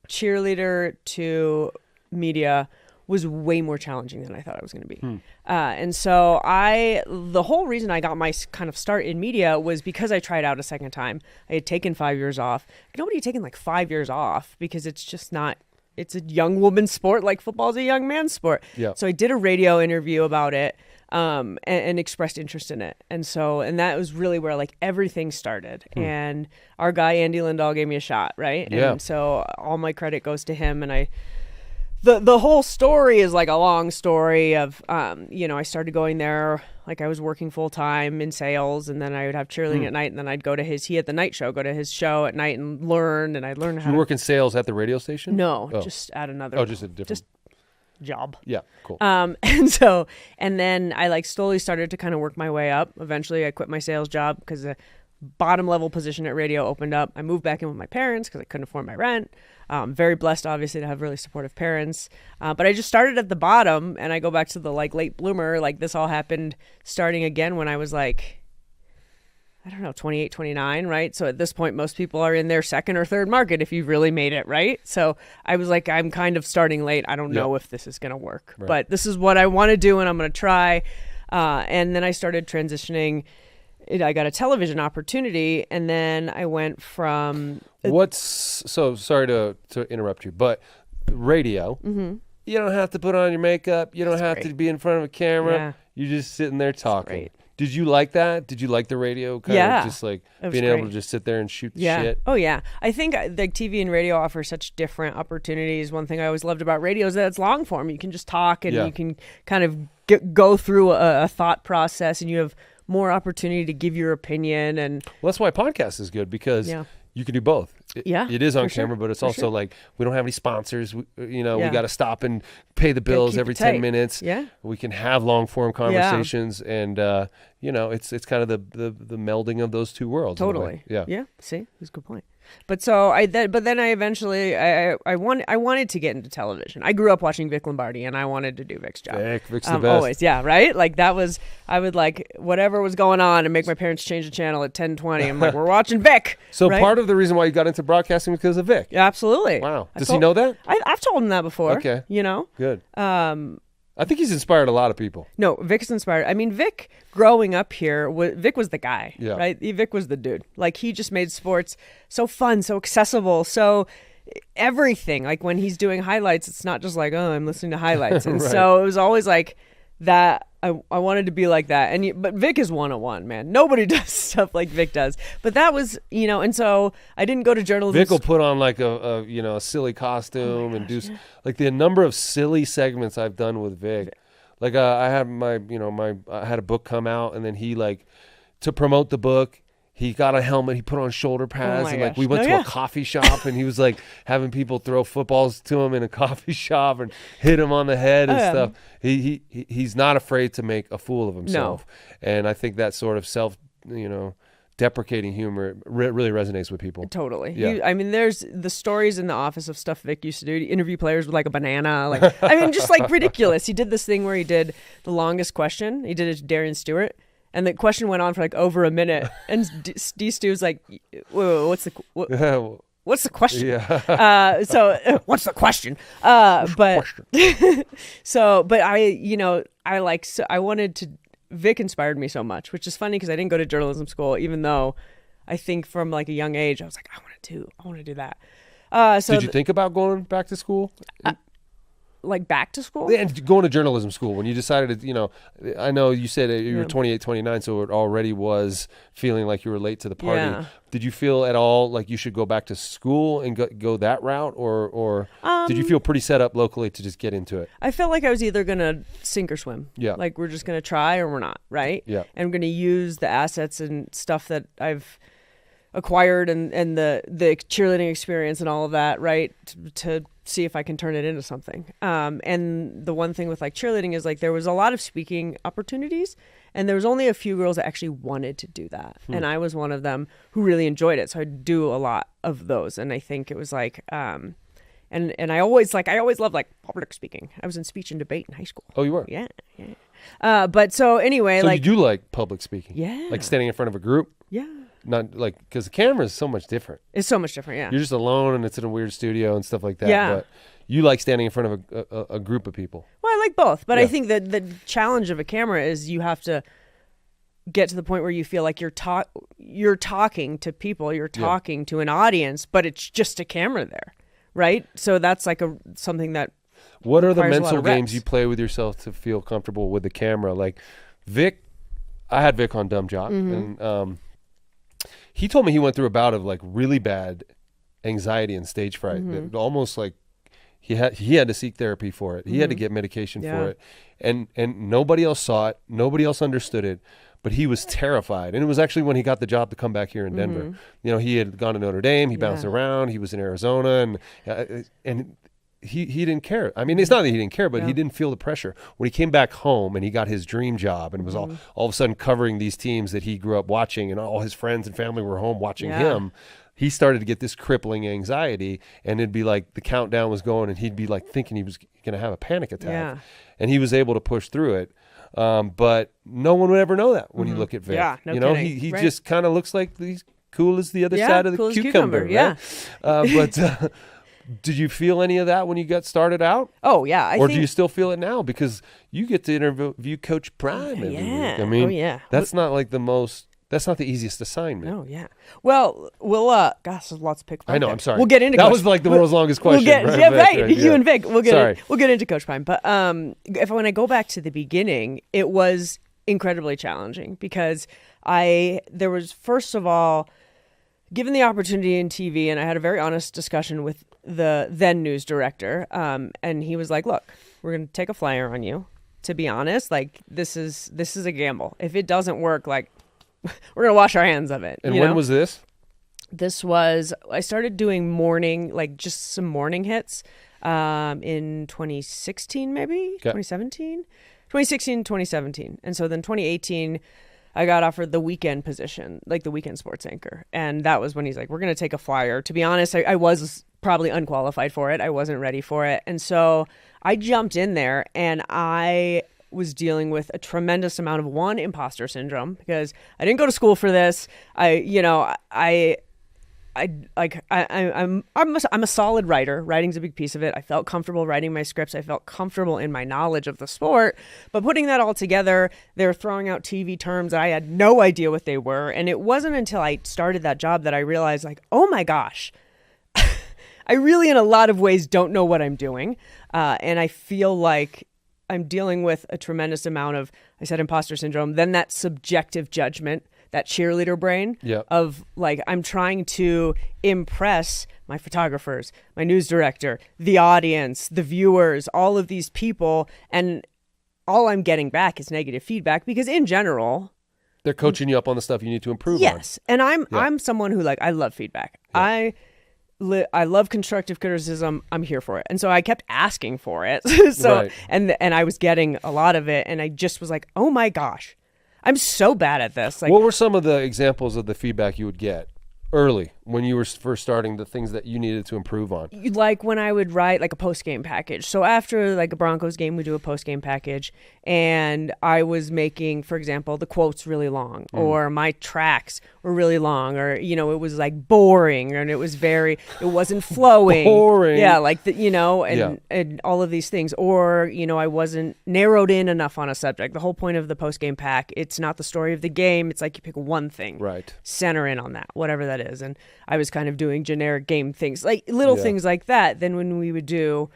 cheerleader to media was way more challenging than I thought it was going to be. And so the whole reason I got my kind of start in media was because I tried out a second time. I had taken 5 years off. Nobody had taken 5 years off because it's just not, it's a young woman's sport like football's a young man's sport. Yeah. So I did a radio interview about it. And expressed interest in it. And that was really where everything started. And our guy, Andy Lindahl, gave me a shot. Right. Yeah. And so all my credit goes to him. And the whole story is a long story of, I started going there, I was working full time in sales, and then I would have cheerleading at night, and then I'd go to he had the night show, go to his show at night and learn, and I'd learn how you work in sales at the radio station? No, just at another. Oh, just a different. Job. Yeah, cool. And then I slowly started to kind of work my way up. Eventually I quit my sales job because the bottom level position at radio opened up. I moved back in with my parents because I couldn't afford my rent. Very blessed, obviously, to have really supportive parents. But I just started at the bottom, and I go back to the late bloomer. This all happened starting again when I was 28, 29, right? So at this point, most people are in their second or third market if you've really made it, right? So I was I'm kind of starting late. I don't know if this is going to work, but this is what I want to do, and I'm going to try. And then I started transitioning. I got a television opportunity, and then I went from... so sorry to interrupt you, but radio, you don't have to put on your makeup. You don't have to be in front of a camera. Yeah. You're just sitting there talking. Did you like that? Did you like the radio? Kind Yeah. of just like It was being able great. to just sit there and shoot the Yeah. shit. Oh, yeah. I think like TV and radio offer such different opportunities. One thing I always loved about radio is that it's long form. You can just talk and Yeah. you can kind of go through a thought process, and you have more opportunity to give your opinion. And Well, that's why podcast is good because Yeah. you can do both. Yeah, It is on for sure, camera, but it's for also sure. like we don't have any sponsors. We Yeah. got to stop and pay the bills keep every it 10 tight. minutes. Yeah. We can have long form conversations, and it's kind of the melding of those two worlds. in a way. Totally. Yeah. Yeah. See, that's a good point. But so but then I eventually I wanted to get into television. I grew up watching Vic Lombardi, and I wanted to do Vic's job. Vic's the best. Always, yeah, right. Like that was I would like whatever was going on and make my parents change the channel at 10:20. I'm like, we're watching Vic. So right? part of the reason why you got into broadcasting was because of Vic. Yeah, absolutely. Wow. I Does he told- know that? I've told him that before. Okay. You know. Good. I think he's inspired a lot of people. No, Vic's inspired. I mean, Vic growing up here, Vic was the guy, Yeah. right? Vic was the dude. Like, he just made sports so fun, so accessible, so everything. Like, when he's doing highlights, it's not just like, oh, I'm listening to highlights. And Right. so it was always like that. I wanted to be like that. But Vic is 101, man. Nobody does stuff like Vic does. But that was, and so I didn't go to journalism. Vic will put on like a silly costume and do like the number of silly segments I've done with Vic. Like I had I had a book come out, and then he like to promote the book, he got a helmet, he put on shoulder pads, my and like gosh. we went Oh, to yeah. a coffee shop, and he was like having people throw footballs to him in a coffee shop and hit him on the head and yeah. stuff. He's not afraid to make a fool of himself, and I think that sort of deprecating humor really resonates with people. Totally. Yeah. There's the stories in the office of stuff Vic used to do. He'd interview players with like a banana. Like, just like ridiculous. He did this thing where he did the longest question. He did it to Darian Stewart. And the question went on for like over a minute. And D Stu was like, whoa, what's the question? Yeah. What's the question? But I wanted to, Vic inspired me so much, which is funny because I didn't go to journalism school, even though I think from like a young age, I was like, I want to do that. Did you think about going back to school? Like back to school? And going to journalism school when you decided to, I know you said you were 28, 29, so it already was feeling like you were late to the party. Yeah. Did you feel at all like you should go back to school and go that route, or did you feel pretty set up locally to just get into it? I felt like I was either going to sink or swim. Yeah. Like we're just going to try or we're not, right? Yeah. And I'm going to use the assets and stuff that I've acquired and the cheerleading experience and all of that, right, to see if I can turn it into something. And the one thing with like cheerleading is like there was a lot of speaking opportunities, and there was only a few girls that actually wanted to do that. And I was one of them who really enjoyed it. So I do a lot of those. And I think it was like, and I always loved like public speaking. I was in speech and debate in high school. Oh, you were? Yeah. But so anyway, So like, you do like public speaking? Yeah. Like standing in front of a group? yeah, Not like, because the camera is so much different. it's so much different. Yeah. You're just alone and it's in a weird studio and stuff like that. Yeah. But you like standing in front of a group of people. Well, I like both, but Yeah. I think that the challenge of a camera is you have to get to the point where you feel like you're talking to people, you're talking to an audience, but it's just a camera there, right? So that's like something that What are the requires a lot mental of games reps. you play with yourself to feel comfortable with the camera? Like Vic, I had Vic on Dumb Jock, Mm-hmm. and he told me he went through a bout of like really bad anxiety and stage fright. Mm-hmm. That almost like he had to seek therapy for it. He had to get medication Yeah. for it, and nobody else saw it. Nobody else understood it. But he was terrified, and it was actually when he got the job to come back here in Denver. He had gone to Notre Dame. He bounced Mm-hmm. Yeah. around. He was in Arizona, and he didn't care. I mean, it's not that he didn't care, but he didn't feel the pressure. When he came back home and he got his dream job and was all of a sudden covering these teams that he grew up watching, and all his friends and family were home watching him, he started to get this crippling anxiety, and it'd be like the countdown was going, and he'd be like thinking he was going to have a panic attack. Yeah. And he was able to push through it. But no one would ever know that when you look at Vic. Yeah, no kidding. He Right. just kind of looks like he's cool as the other Yeah, side of the cool as cucumber. cucumber, Right? But did you feel any of that when you got started out? Oh yeah, I Or think do you still feel it now? Because you get to interview Coach Prime every Yeah. week. I mean, Oh, yeah. that's not like that's not the easiest assignment. Oh yeah. Well, we'll gosh, there's lots to pick from. I know, there. I'm sorry. We'll get into That Coach- was like the we'll- world's longest We'll question. get, right? yeah, Right, right. yeah. You and Vic. We'll Sorry. get into Coach Prime. But when I go back to the beginning, it was incredibly challenging because there was, first of all, given the opportunity in TV, and I had a very honest discussion with the then news director, and he was like, look, we're going to take a flyer on you. To be honest, like this is a gamble. If it doesn't work, like we're going to wash our hands of it. And when was this? This was, I started doing morning, like just some morning hits in 2016, maybe 2017, 2017. And so then 2018, I got offered the weekend position, like the weekend sports anchor. And that was when he's like, we're going to take a flyer. To be honest, I was probably unqualified for it. I wasn't ready for it. And so I jumped in there and I was dealing with a tremendous amount of imposter syndrome because I didn't go to school for this. I'm a solid writer. Writing's a big piece of it. I felt comfortable writing my scripts. I felt comfortable in my knowledge of the sport. But putting that all together, they're throwing out TV terms that I had no idea what they were. And it wasn't until I started that job that I realized, like, oh my gosh, I really, in a lot of ways, don't know what I'm doing. And I feel like I'm dealing with a tremendous amount of, I said imposter syndrome, then that subjective judgment, that cheerleader brain of like, I'm trying to impress my photographers, my news director, the audience, the viewers, all of these people. And all I'm getting back is negative feedback because in general, they're coaching you up on the stuff you need to improve on. Yes. And I'm someone who, like, I love feedback. Yeah. I love constructive criticism. I'm here for it. And so I kept asking for it. And I was getting a lot of it. And I just was like, oh my gosh, I'm so bad at this. Like, what were some of the examples of the feedback you would get early when you were first starting, the things that you needed to improve on? Like when I would write like a post-game package. So after like a Broncos game, we do a post-game package. And I was making, for example, the quotes really long or my tracks were really long or, it was like boring and it wasn't flowing. Boring. Yeah, like, and all of these things. Or, I wasn't narrowed in enough on a subject. The whole point of the post-game pack, it's not the story of the game. It's like you pick one thing. Right. Center in on that, whatever that is. And I was kind of doing generic game things, like little things like that. Then when we would do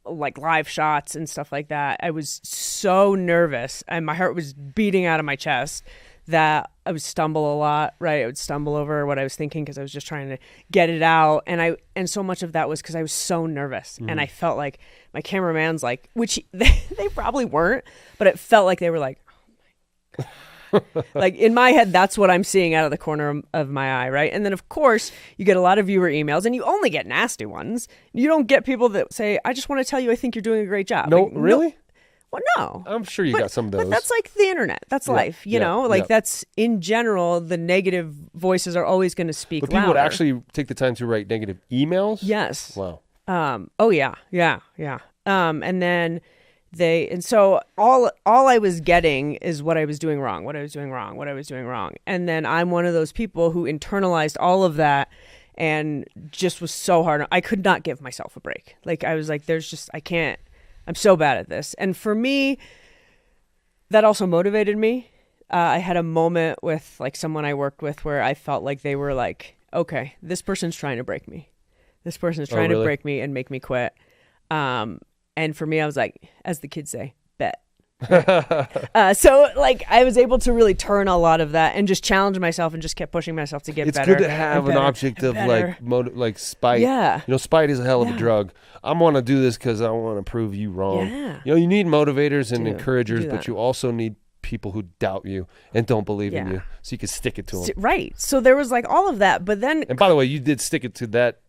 like live shots and stuff like that, I was so nervous and my heart was beating out of my chest that I would stumble a lot, right? I would stumble over what I was thinking because I was just trying to get it out. And so much of that was because I was so nervous. And I felt like my cameraman's like, which they probably weren't, but it felt like they were like, oh my God. Like in my head, that's what I'm seeing out of the corner of my eye, right? And then of course you get a lot of viewer emails and you only get nasty ones. You don't get people that say, I just want to tell you I think you're doing a great job. No, like, really? No. Well, no. I'm sure you got some of those. But that's like the internet. That's life, you know? Like that's, in general, the negative voices are always going to speak louder. But people would actually take the time to write negative emails? Yes. Wow. Oh, yeah. And then so all I was getting is what I was doing wrong. And then I'm one of those people who internalized all of that and just was so hard. I could not give myself a break. Like I was like, I'm so bad at this. And for me, that also motivated me. I had a moment with like someone I worked with where I felt like they were like, okay, this person's trying to break me. This person's trying to break me and make me quit. And for me, I was like, as the kids say, bet. So like I was able to really turn a lot of that and just challenge myself and just kept pushing myself to get better. It's good to have an object of like spite. Yeah. Spite is a hell of a drug. I want to do this because I want to prove you wrong. Yeah. You need motivators and encouragers, but you also need people who doubt you and don't believe in you so you can stick it to them. Right. So there was like all of that, but then... And by the way, you did stick it to that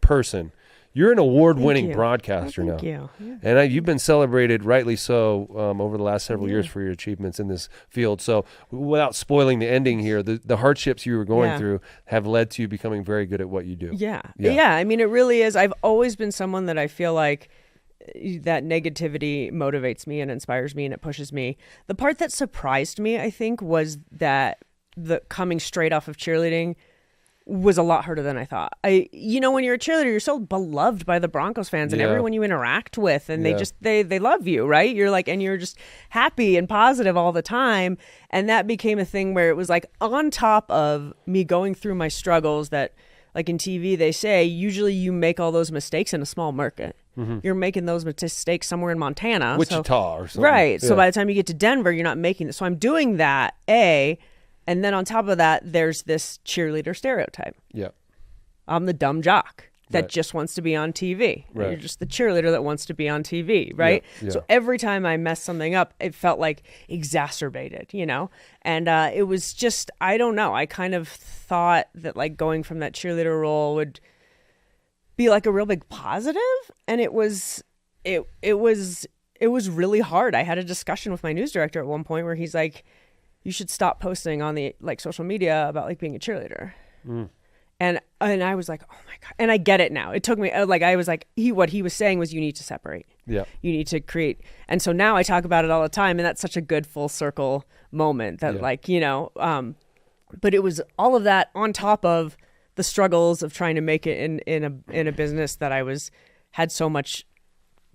person. You're an award-winning broadcaster now. Thank you. Yeah. And you've been celebrated, rightly so, over the last several years for your achievements in this field. So without spoiling the ending here, the hardships you were going through have led to you becoming very good at what you do. Yeah. I mean, it really is. I've always been someone that I feel like that negativity motivates me and inspires me and it pushes me. The part that surprised me, I think, was that the coming straight off of cheerleading was a lot harder than I thought. When you're a cheerleader, you're so beloved by the Broncos fans and everyone you interact with, and they love you, right? You're like, and you're just happy and positive all the time. And that became a thing where it was like on top of me going through my struggles that like in TV, they say usually you make all those mistakes in a small market. You're making those mistakes somewhere in Montana. Wichita or something. Right. So Yeah. by the time you get to Denver, you're not making it. So I'm doing that, A. And then on top of that, there's this cheerleader stereotype. Yeah. I'm the dumb jock that Right. just wants to be on TV. Right. You're just the cheerleader that wants to be on TV, right? Yeah. So every time I messed something up, it felt like exacerbated, And it was just, I don't know. I kind of thought that like going from that cheerleader role would be like a real big positive, and it was really hard. I had a discussion with my news director at one point where he's like, you should stop posting on the like social media about like being a cheerleader. And I was like, oh my God. And I get it now. It took me like, I was like, what he was saying was you need to separate. Yeah. You need to create. And so now I talk about it all the time, and that's such a good full circle moment that but it was all of that on top of the struggles of trying to make it in a business that had so much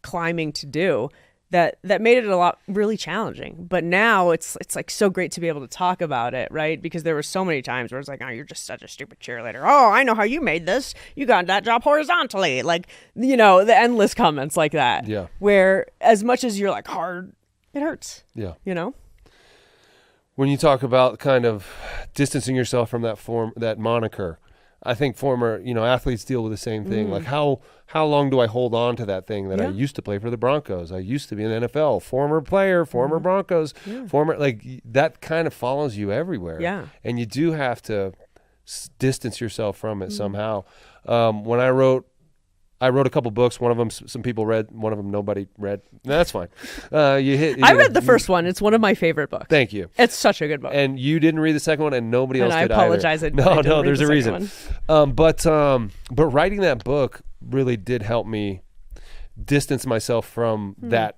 climbing to do that made it a lot really challenging. But now it's like so great to be able to talk about it, right? Because there were so many times where it's like, oh, you're just such a stupid cheerleader. Oh, I know how you made this. You got that job horizontally. Like, the endless comments like that. Yeah. Where as much as you're like hard, it hurts. Yeah. When you talk about kind of distancing yourself from that moniker, I think former, athletes deal with the same thing. Like how long do I hold on to that thing that I used to play for the Broncos? I used to be in the NFL, former player, former Broncos, former, like that kind of follows you everywhere. Yeah. And you do have to distance yourself from it somehow. When I wrote a couple books. One of them some people read. One of them nobody read. No, that's fine. I read the first one. It's one of my favorite books. Thank you. It's such a good book. And you didn't read the second one, and nobody else and did I apologize. either. I didn't read There's the a second reason. one. But writing that book really did help me distance myself from that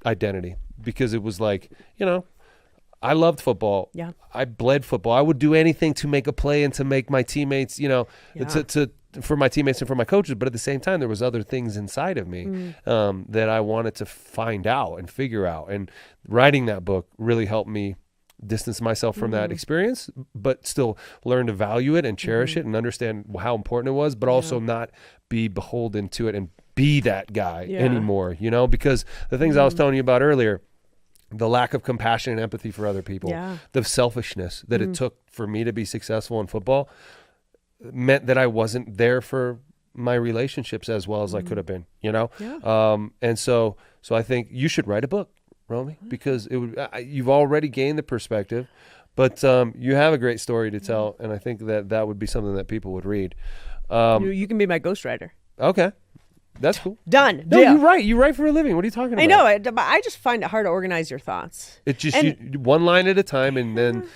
identity, because it was like, I loved football. Yeah. I bled football. I would do anything to make a play and to make my teammates, for my teammates and for my coaches. But at the same time, there was other things inside of me that I wanted to find out and figure out. And writing that book really helped me distance myself from that experience, but still learn to value it and cherish it and understand how important it was, but also not be beholden to it and be that guy anymore, because the things I was telling you about earlier, the lack of compassion and empathy for other people, the selfishness that it took for me to be successful in football meant that I wasn't there for my relationships as well as I could have been, and so I think you should write a book, Romi, because you've already gained the perspective, but you have a great story to tell, and I think that would be something that people would read. You can be my ghostwriter. Okay. That's cool. Done. No, Deal. you write for a living. What are you talking about? I know it, but I just find it hard to organize your thoughts. It's just one line at a time, and then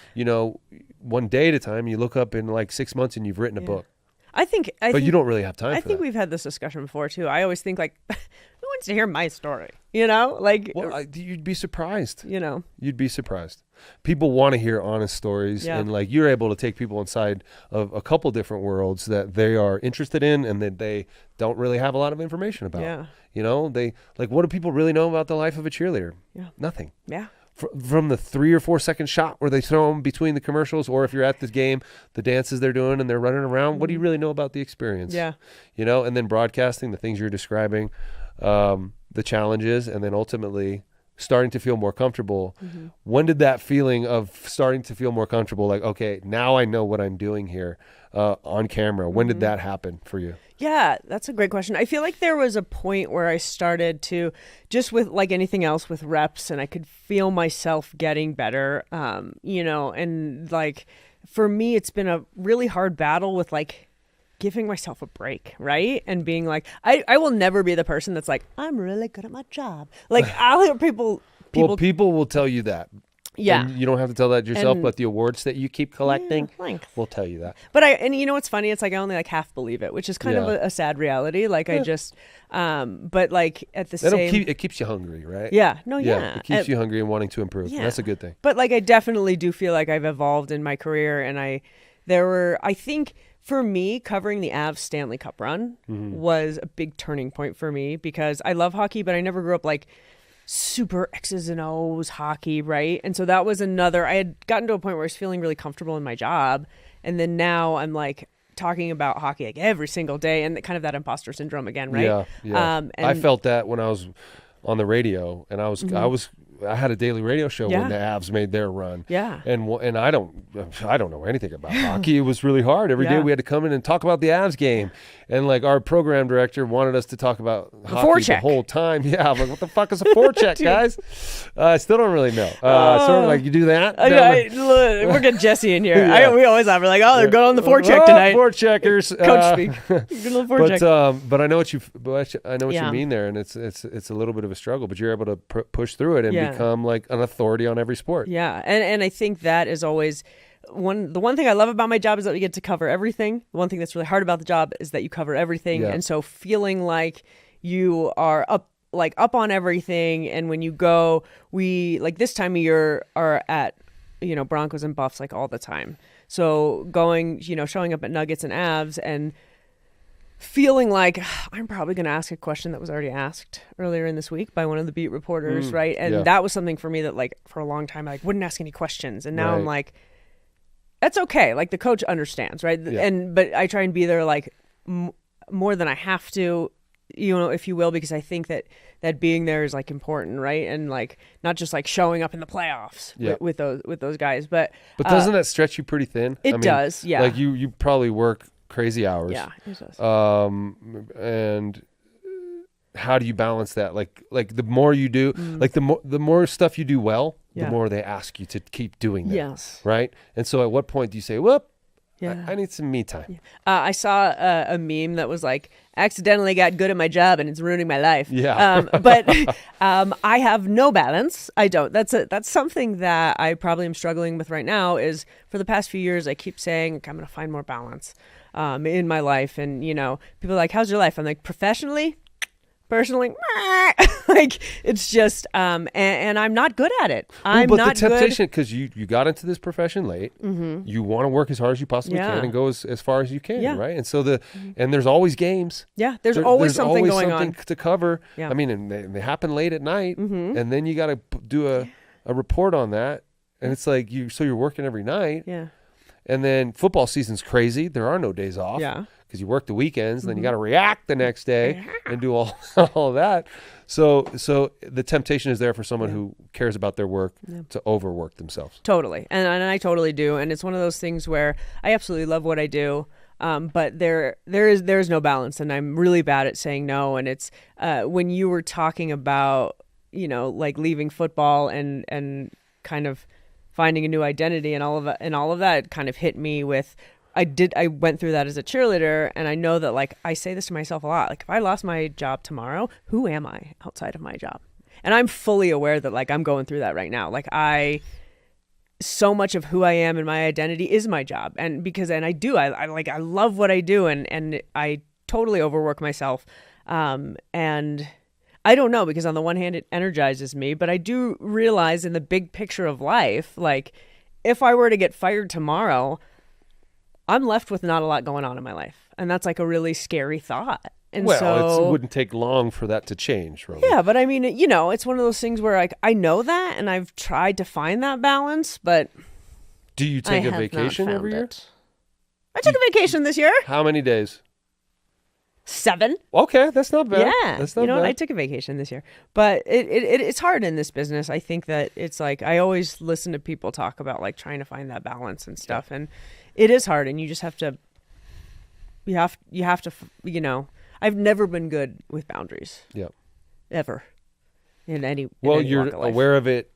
one day at a time. You look up in like 6 months, and you've written a book. But you don't really have time. I think we've had this discussion before too. I always think like, who wants to hear my story? You'd be surprised. You'd be surprised. People want to hear honest stories, and like you're able to take people inside of a couple different worlds that they are interested in and that they don't really have a lot of information about. Yeah. They like, what do people really know about the life of a cheerleader? Yeah. Nothing. Yeah. From the 3 or 4 second shot where they throw them between the commercials, or if you're at the game, the dances they're doing and they're running around, what do you really know about the experience? Yeah. And then broadcasting, the things you're describing, the challenges, and then ultimately starting to feel more comfortable. When did that feeling of starting to feel more comfortable, like, okay, now I know what I'm doing here on camera, when did that happen for you? Yeah, that's a great question. I feel like there was a point where I started to, just with like anything else with reps, and I could feel myself getting better, and like for me, it's been a really hard battle with like giving myself a break, right? And being like, I will never be the person that's like, I'm really good at my job. Like I'll hear people will tell you that. Yeah. And you don't have to tell that yourself, but the awards that you keep collecting will tell you that. But what's funny? It's like I only like half believe it, which is kind of a sad reality. Like I just, but like at the same, it keeps you hungry, right? Yeah. No. Yeah. It keeps you hungry and wanting to improve. Yeah. That's a good thing. But like I definitely do feel like I've evolved in my career, and I think for me, covering the Avs Stanley Cup run was a big turning point for me, because I love hockey, but I never grew up like super X's and O's hockey, right? And so that was I had gotten to a point where I was feeling really comfortable in my job, and then now I'm like talking about hockey like every single day, and kind of that imposter syndrome again, right? Yeah. And I felt that when I was on the radio, and I had a daily radio show when the Avs made their run. Yeah. And I don't know anything about hockey. It was really hard. Every day we had to come in and talk about the Avs game. And like our program director wanted us to talk about hockey the whole time. Yeah. I'm like, what the fuck is a forecheck, guys? I still don't really know. Sort of like, you do that? Look, we're getting Jesse in here. We always have. We're like, oh, they're going on the forecheck tonight. Forecheckers. Coach speak. Good little forecheck. But I know what you mean there, and it's a little bit of a struggle, but you're able to push through it and become like an authority on every sport. Yeah, and I think that is always the one thing I love about my job is that we get to cover everything. The one thing that's really hard about the job is that you cover everything, and so feeling like you are up on everything, and when you go, we like this time of year are at Broncos and Buffs like all the time. So going, showing up at Nuggets and Avs and feeling like I'm probably going to ask a question that was already asked earlier in this week by one of the beat reporters, right? And that was something for me that like for a long time I wouldn't ask any questions, and now I'm like, that's okay. Like the coach understands, right? Yeah. But I try and be there like more than I have to, if you will, because I think that being there is like important, right? And like not just like showing up in the playoffs with those guys, but doesn't that stretch you pretty thin? It does, yeah. Like you probably work crazy hours. Yeah, it does. And how do you balance that? Like the more you do, like the more stuff you do well, the more they ask you to keep doing that. Yes. Right? And so at what point do you say, whoop, I need some me time? Yeah. I saw a meme that was like, accidentally got good at my job and it's ruining my life. Yeah. But I have no balance. I don't. That's something that I probably am struggling with right now is for the past few years, I keep saying I'm going to find more balance in my life. And, people are like, how's your life? I'm like, professionally, personally, like it's just, and I'm not good at it. I'm but not the temptation, because you got into this profession late, you want to work as hard as you possibly can and go as far as you can, right? And so and there's always games. Yeah, there's always something going on to cover. Yeah. I mean, and they happen late at night, and then you got to do a report on that, and it's like you're working every night. Yeah. And then football season's crazy. There are no days off. Yeah. Because you work the weekends, and then you got to react the next day and do all of that. So the temptation is there for someone who cares about their work to overwork themselves. Totally, and I totally do. And it's one of those things where I absolutely love what I do, but there is no balance, and I'm really bad at saying no. And it's when you were talking about like leaving football and kind of finding a new identity and all of that kind of hit me with. I went through that as a cheerleader, and I know that like I say this to myself a lot. Like if I lost my job tomorrow, who am I outside of my job? And I'm fully aware that like I'm going through that right now. Like so much of who I am and my identity is my job. And I love what I do, and I totally overwork myself. And I don't know, because on the one hand it energizes me, but I do realize in the big picture of life, like if I were to get fired tomorrow, I'm left with not a lot going on in my life. And that's like a really scary thought. And it wouldn't take long for that to change, Romi. Yeah, but I mean, it's one of those things where like I know that, and I've tried to find that balance, but do you take a vacation every year? I took a vacation this year. How many days? 7. Okay, that's not bad. Yeah, that's not bad. I took a vacation this year, but it's hard in this business. I think that it's like I always listen to people talk about like trying to find that balance and stuff, and it is hard, and you just have to. You have to. I've never been good with boundaries. Yep. Ever. In any. Well, in any you're walk of life. aware of it.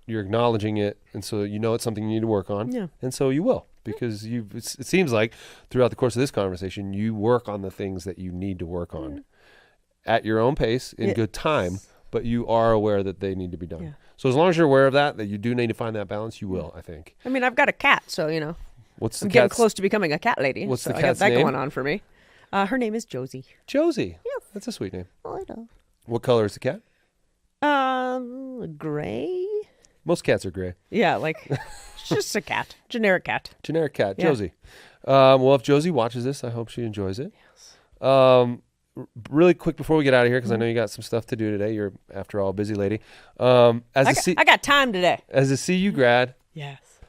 You're acknowledging it, and so it's something you need to work on. Yeah. And so you will. Because it seems like throughout the course of this conversation, you work on the things that you need to work on at your own pace in good time, but you are aware that they need to be done. Yeah. So as long as you're aware of that you do need to find that balance, you will, I think. I mean, I've got a cat, so, I'm getting close to becoming a cat lady. What's the cat's I got that name? Going on for me. Her name is Josie. Josie? Yeah. That's a sweet name. Oh, I know. What color is the cat? Gray. Most cats are gray. Yeah, like... Just a cat. Generic cat. Generic cat. Yeah. Josie. Well, if Josie watches this, I hope she enjoys it. Yes. Really quick before we get out of here, because I know you got some stuff to do today. You're, after all, a busy lady. I got time today. As a CU grad. Yes.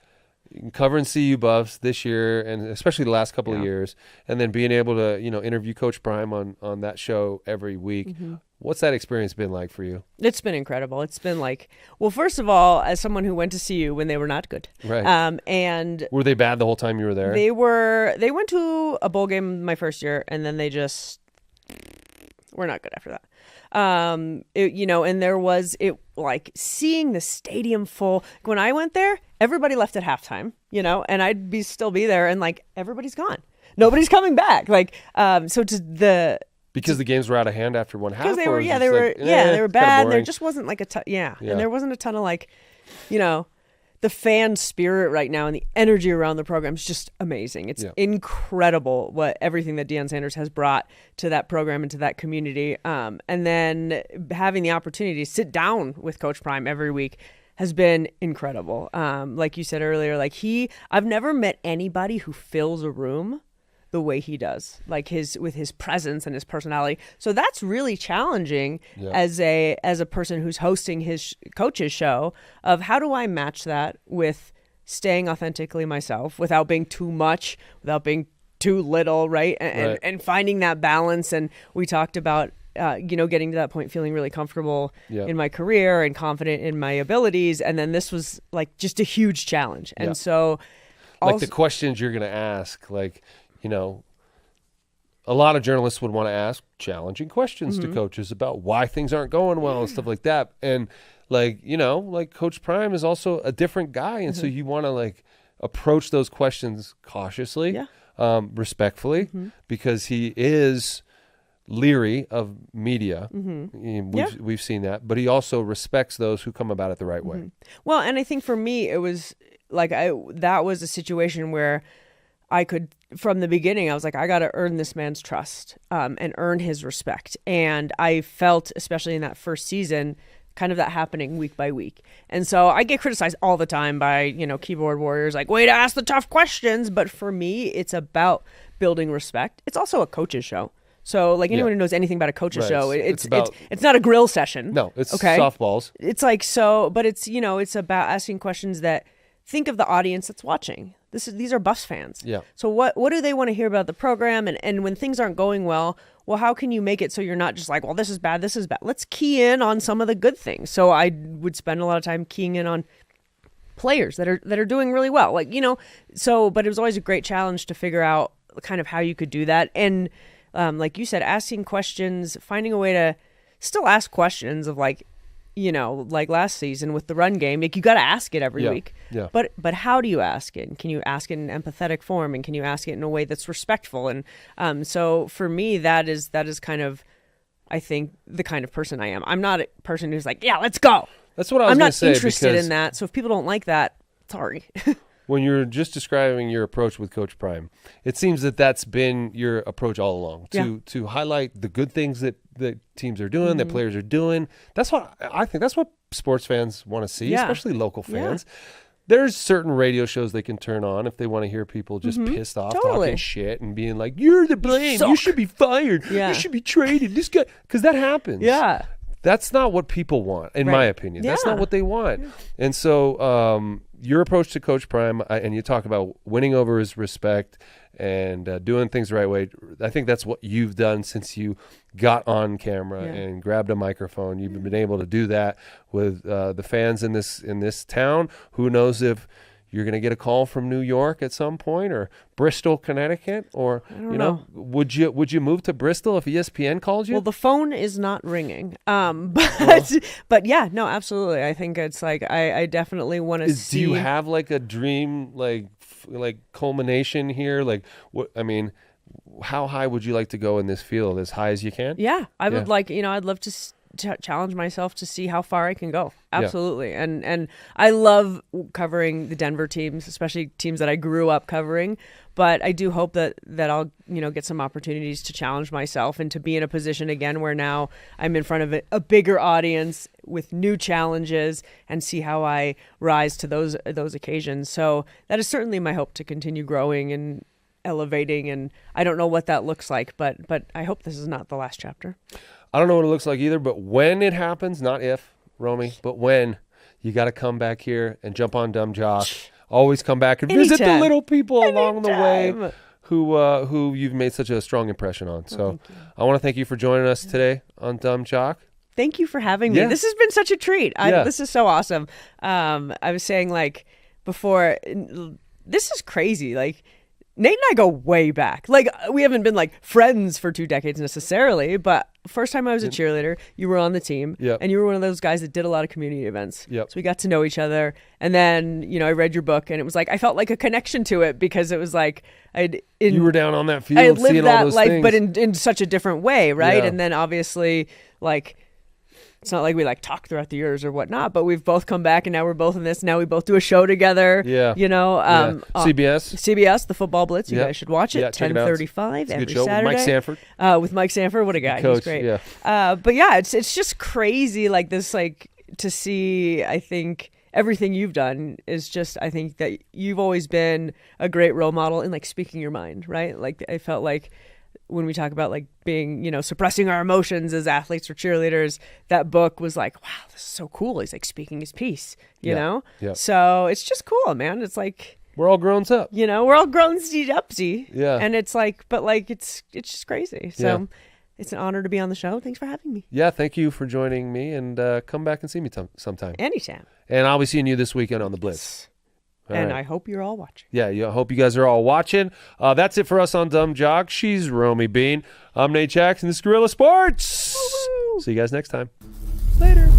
covering CU Buffs this year, and especially the last couple of years, and then being able to, interview Coach Prime on that show every week. What's that experience been like for you? It's been incredible. It's been like, well, first of all, as someone who went to CU when they were not good. Right. And were they bad the whole time you were there? they went to a bowl game my first year, and then they just were not good after that. And there was like seeing the stadium full. When I went there, everybody left at halftime, and I'd still be there, and like everybody's gone. Nobody's coming back. Like, because the games were out of hand after one half. Because they were they bad. There just wasn't like and there wasn't a ton of like, the fan spirit right now and the energy around the program is just amazing. It's incredible everything that Deion Sanders has brought to that program and to that community. And then having the opportunity to sit down with Coach Prime every week has been incredible. Like you said earlier, I've never met anybody who fills a room the way he does, with his presence and his personality. So that's really challenging as a person who's hosting his coach's show, of how do I match that with staying authentically myself without being too much, without being too little, right? And finding that balance. And we talked about getting to that point, feeling really comfortable in my career and confident in my abilities. And then this was like just a huge challenge. And so the questions you're going to ask, a lot of journalists would want to ask challenging questions to coaches about why things aren't going well and stuff like that. And Coach Prime is also a different guy. And so you want to approach those questions cautiously, respectfully, because he is leery of media. We've seen that, but he also respects those who come about it the right way. Well, and I think for me, it was that was a situation where I could, from the beginning, I was like, I got to earn this man's trust and earn his respect. And I felt, especially in that first season, kind of that happening week by week. And so I get criticized all the time by, keyboard warriors, like, way to ask the tough questions. But for me, it's about building respect. It's also a coach's show. So anyone who knows anything about a coach's show, it's not a grill session. No, it's softballs. It's but it's, it's about asking questions that think of the audience that's watching. These are Buffs fans. Yeah. So what do they want to hear about the program? And when things aren't going well, how can you make it so you're not just like, well, this is bad, this is bad. Let's key in on some of the good things. So I would spend a lot of time keying in on players that are doing really well. But it was always a great challenge to figure out kind of how you could do that. And like you said, asking questions, finding a way to still ask questions of like last season with the run game, you got to ask it every week. Yeah. But how do you ask it? Can you ask it in an empathetic form, and can you ask it in a way that's respectful? And so for me, that is kind of, I think, the kind of person I am. I'm not a person who's like, yeah, let's go. That's what I was going to say. I'm not interested in that. So if people don't like that, sorry. When you're just describing your approach with Coach Prime, it seems that that's been your approach all along, to highlight the good things that teams are doing, that players are doing. That's what I think. That's what sports fans want to see, especially local fans. There's certain radio shows they can turn on if they want to hear people just pissed off, talking shit and being like, "You're the blame. You should be fired. You should be traded." This guy, because that happens. Yeah. That's not what people want, in my opinion. That's not what they want. And so your approach to Coach Prime, and you talk about winning over his respect and doing things the right way, I think that's what you've done since you got on camera and grabbed a microphone. You've been able to do that with the fans in this town. Who knows if you're going to get a call from New York at some point, or Bristol, Connecticut, or would you move to Bristol if ESPN called you? Well, the phone is not ringing. But yeah, no, absolutely. I think it's like I definitely want to see. Do you have like a dream like culmination here? Like what? I mean, how high would you like to go in this field? As high as you can? Yeah, I would like. I'd love to challenge myself to see how far I can go. Absolutely. And I love covering the Denver teams, especially teams that I grew up covering. But I do hope that I'll, get some opportunities to challenge myself and to be in a position again where now I'm in front of a bigger audience with new challenges and see how I rise to those occasions. So that is certainly my hope, to continue growing and elevating. And I don't know what that looks like, but I hope this is not the last chapter. I don't know what it looks like either, but when it happens, not if, Romy, but when, you got to come back here and jump on Dumb Jock. always come back and visit the Anytime. little people along the way Anytime. who you've made such a strong impression on. So I want to thank you for joining us today on Dumb Jock. Thank you for having me. Yeah. This has been such a treat. Yeah. This is so awesome. I was saying like before, this is crazy. Like Nate and I go way back. Like we haven't been like friends for 2 decades necessarily, but first time I was a cheerleader, you were on the team, Yep. and you were one of those guys that did a lot of community events. Yep. So we got to know each other, and then I read your book, and it was like I felt like a connection to it because it was like You were down on that field, I lived seeing all that those life, things. but in such a different way, right? Yeah. And then obviously, like, it's not like we like talk throughout the years or whatnot, but we've both come back, and now we're both in this. Now we both do a show together. Yeah. Yeah. CBS. The Football Blitz. You Yeah. guys should watch it. Yeah, check it out. 10:35 It's a every good show. Saturday. Mike Sanford. With Mike Sanford, what a guy! Coach, He's great. yeah. But yeah, it's just crazy. Like this, like to see. I think everything you've done is just. I think that you've always been a great role model in like speaking your mind, right? Like I felt like when we talk about like being, suppressing our emotions as athletes or cheerleaders, that book was like, wow, this is so cool. He's like speaking his piece, you know? Yeah. So it's just cool, man. It's like, We're all grown up. we're all grown upsy. Yeah. And it's like, but like, it's just crazy. So Yeah. it's an honor to be on the show. Thanks for having me. Yeah, thank you for joining me, and come back and see me sometime. Anytime. And I'll be seeing you this weekend on the Blitz. All And right. I hope you're all watching. Yeah, I hope you guys are all watching. That's it for us on Dumb Jock. She's Romi Bean. I'm Nate Jackson. This is Gorilla Sports. Woo-hoo. See you guys next time. Later.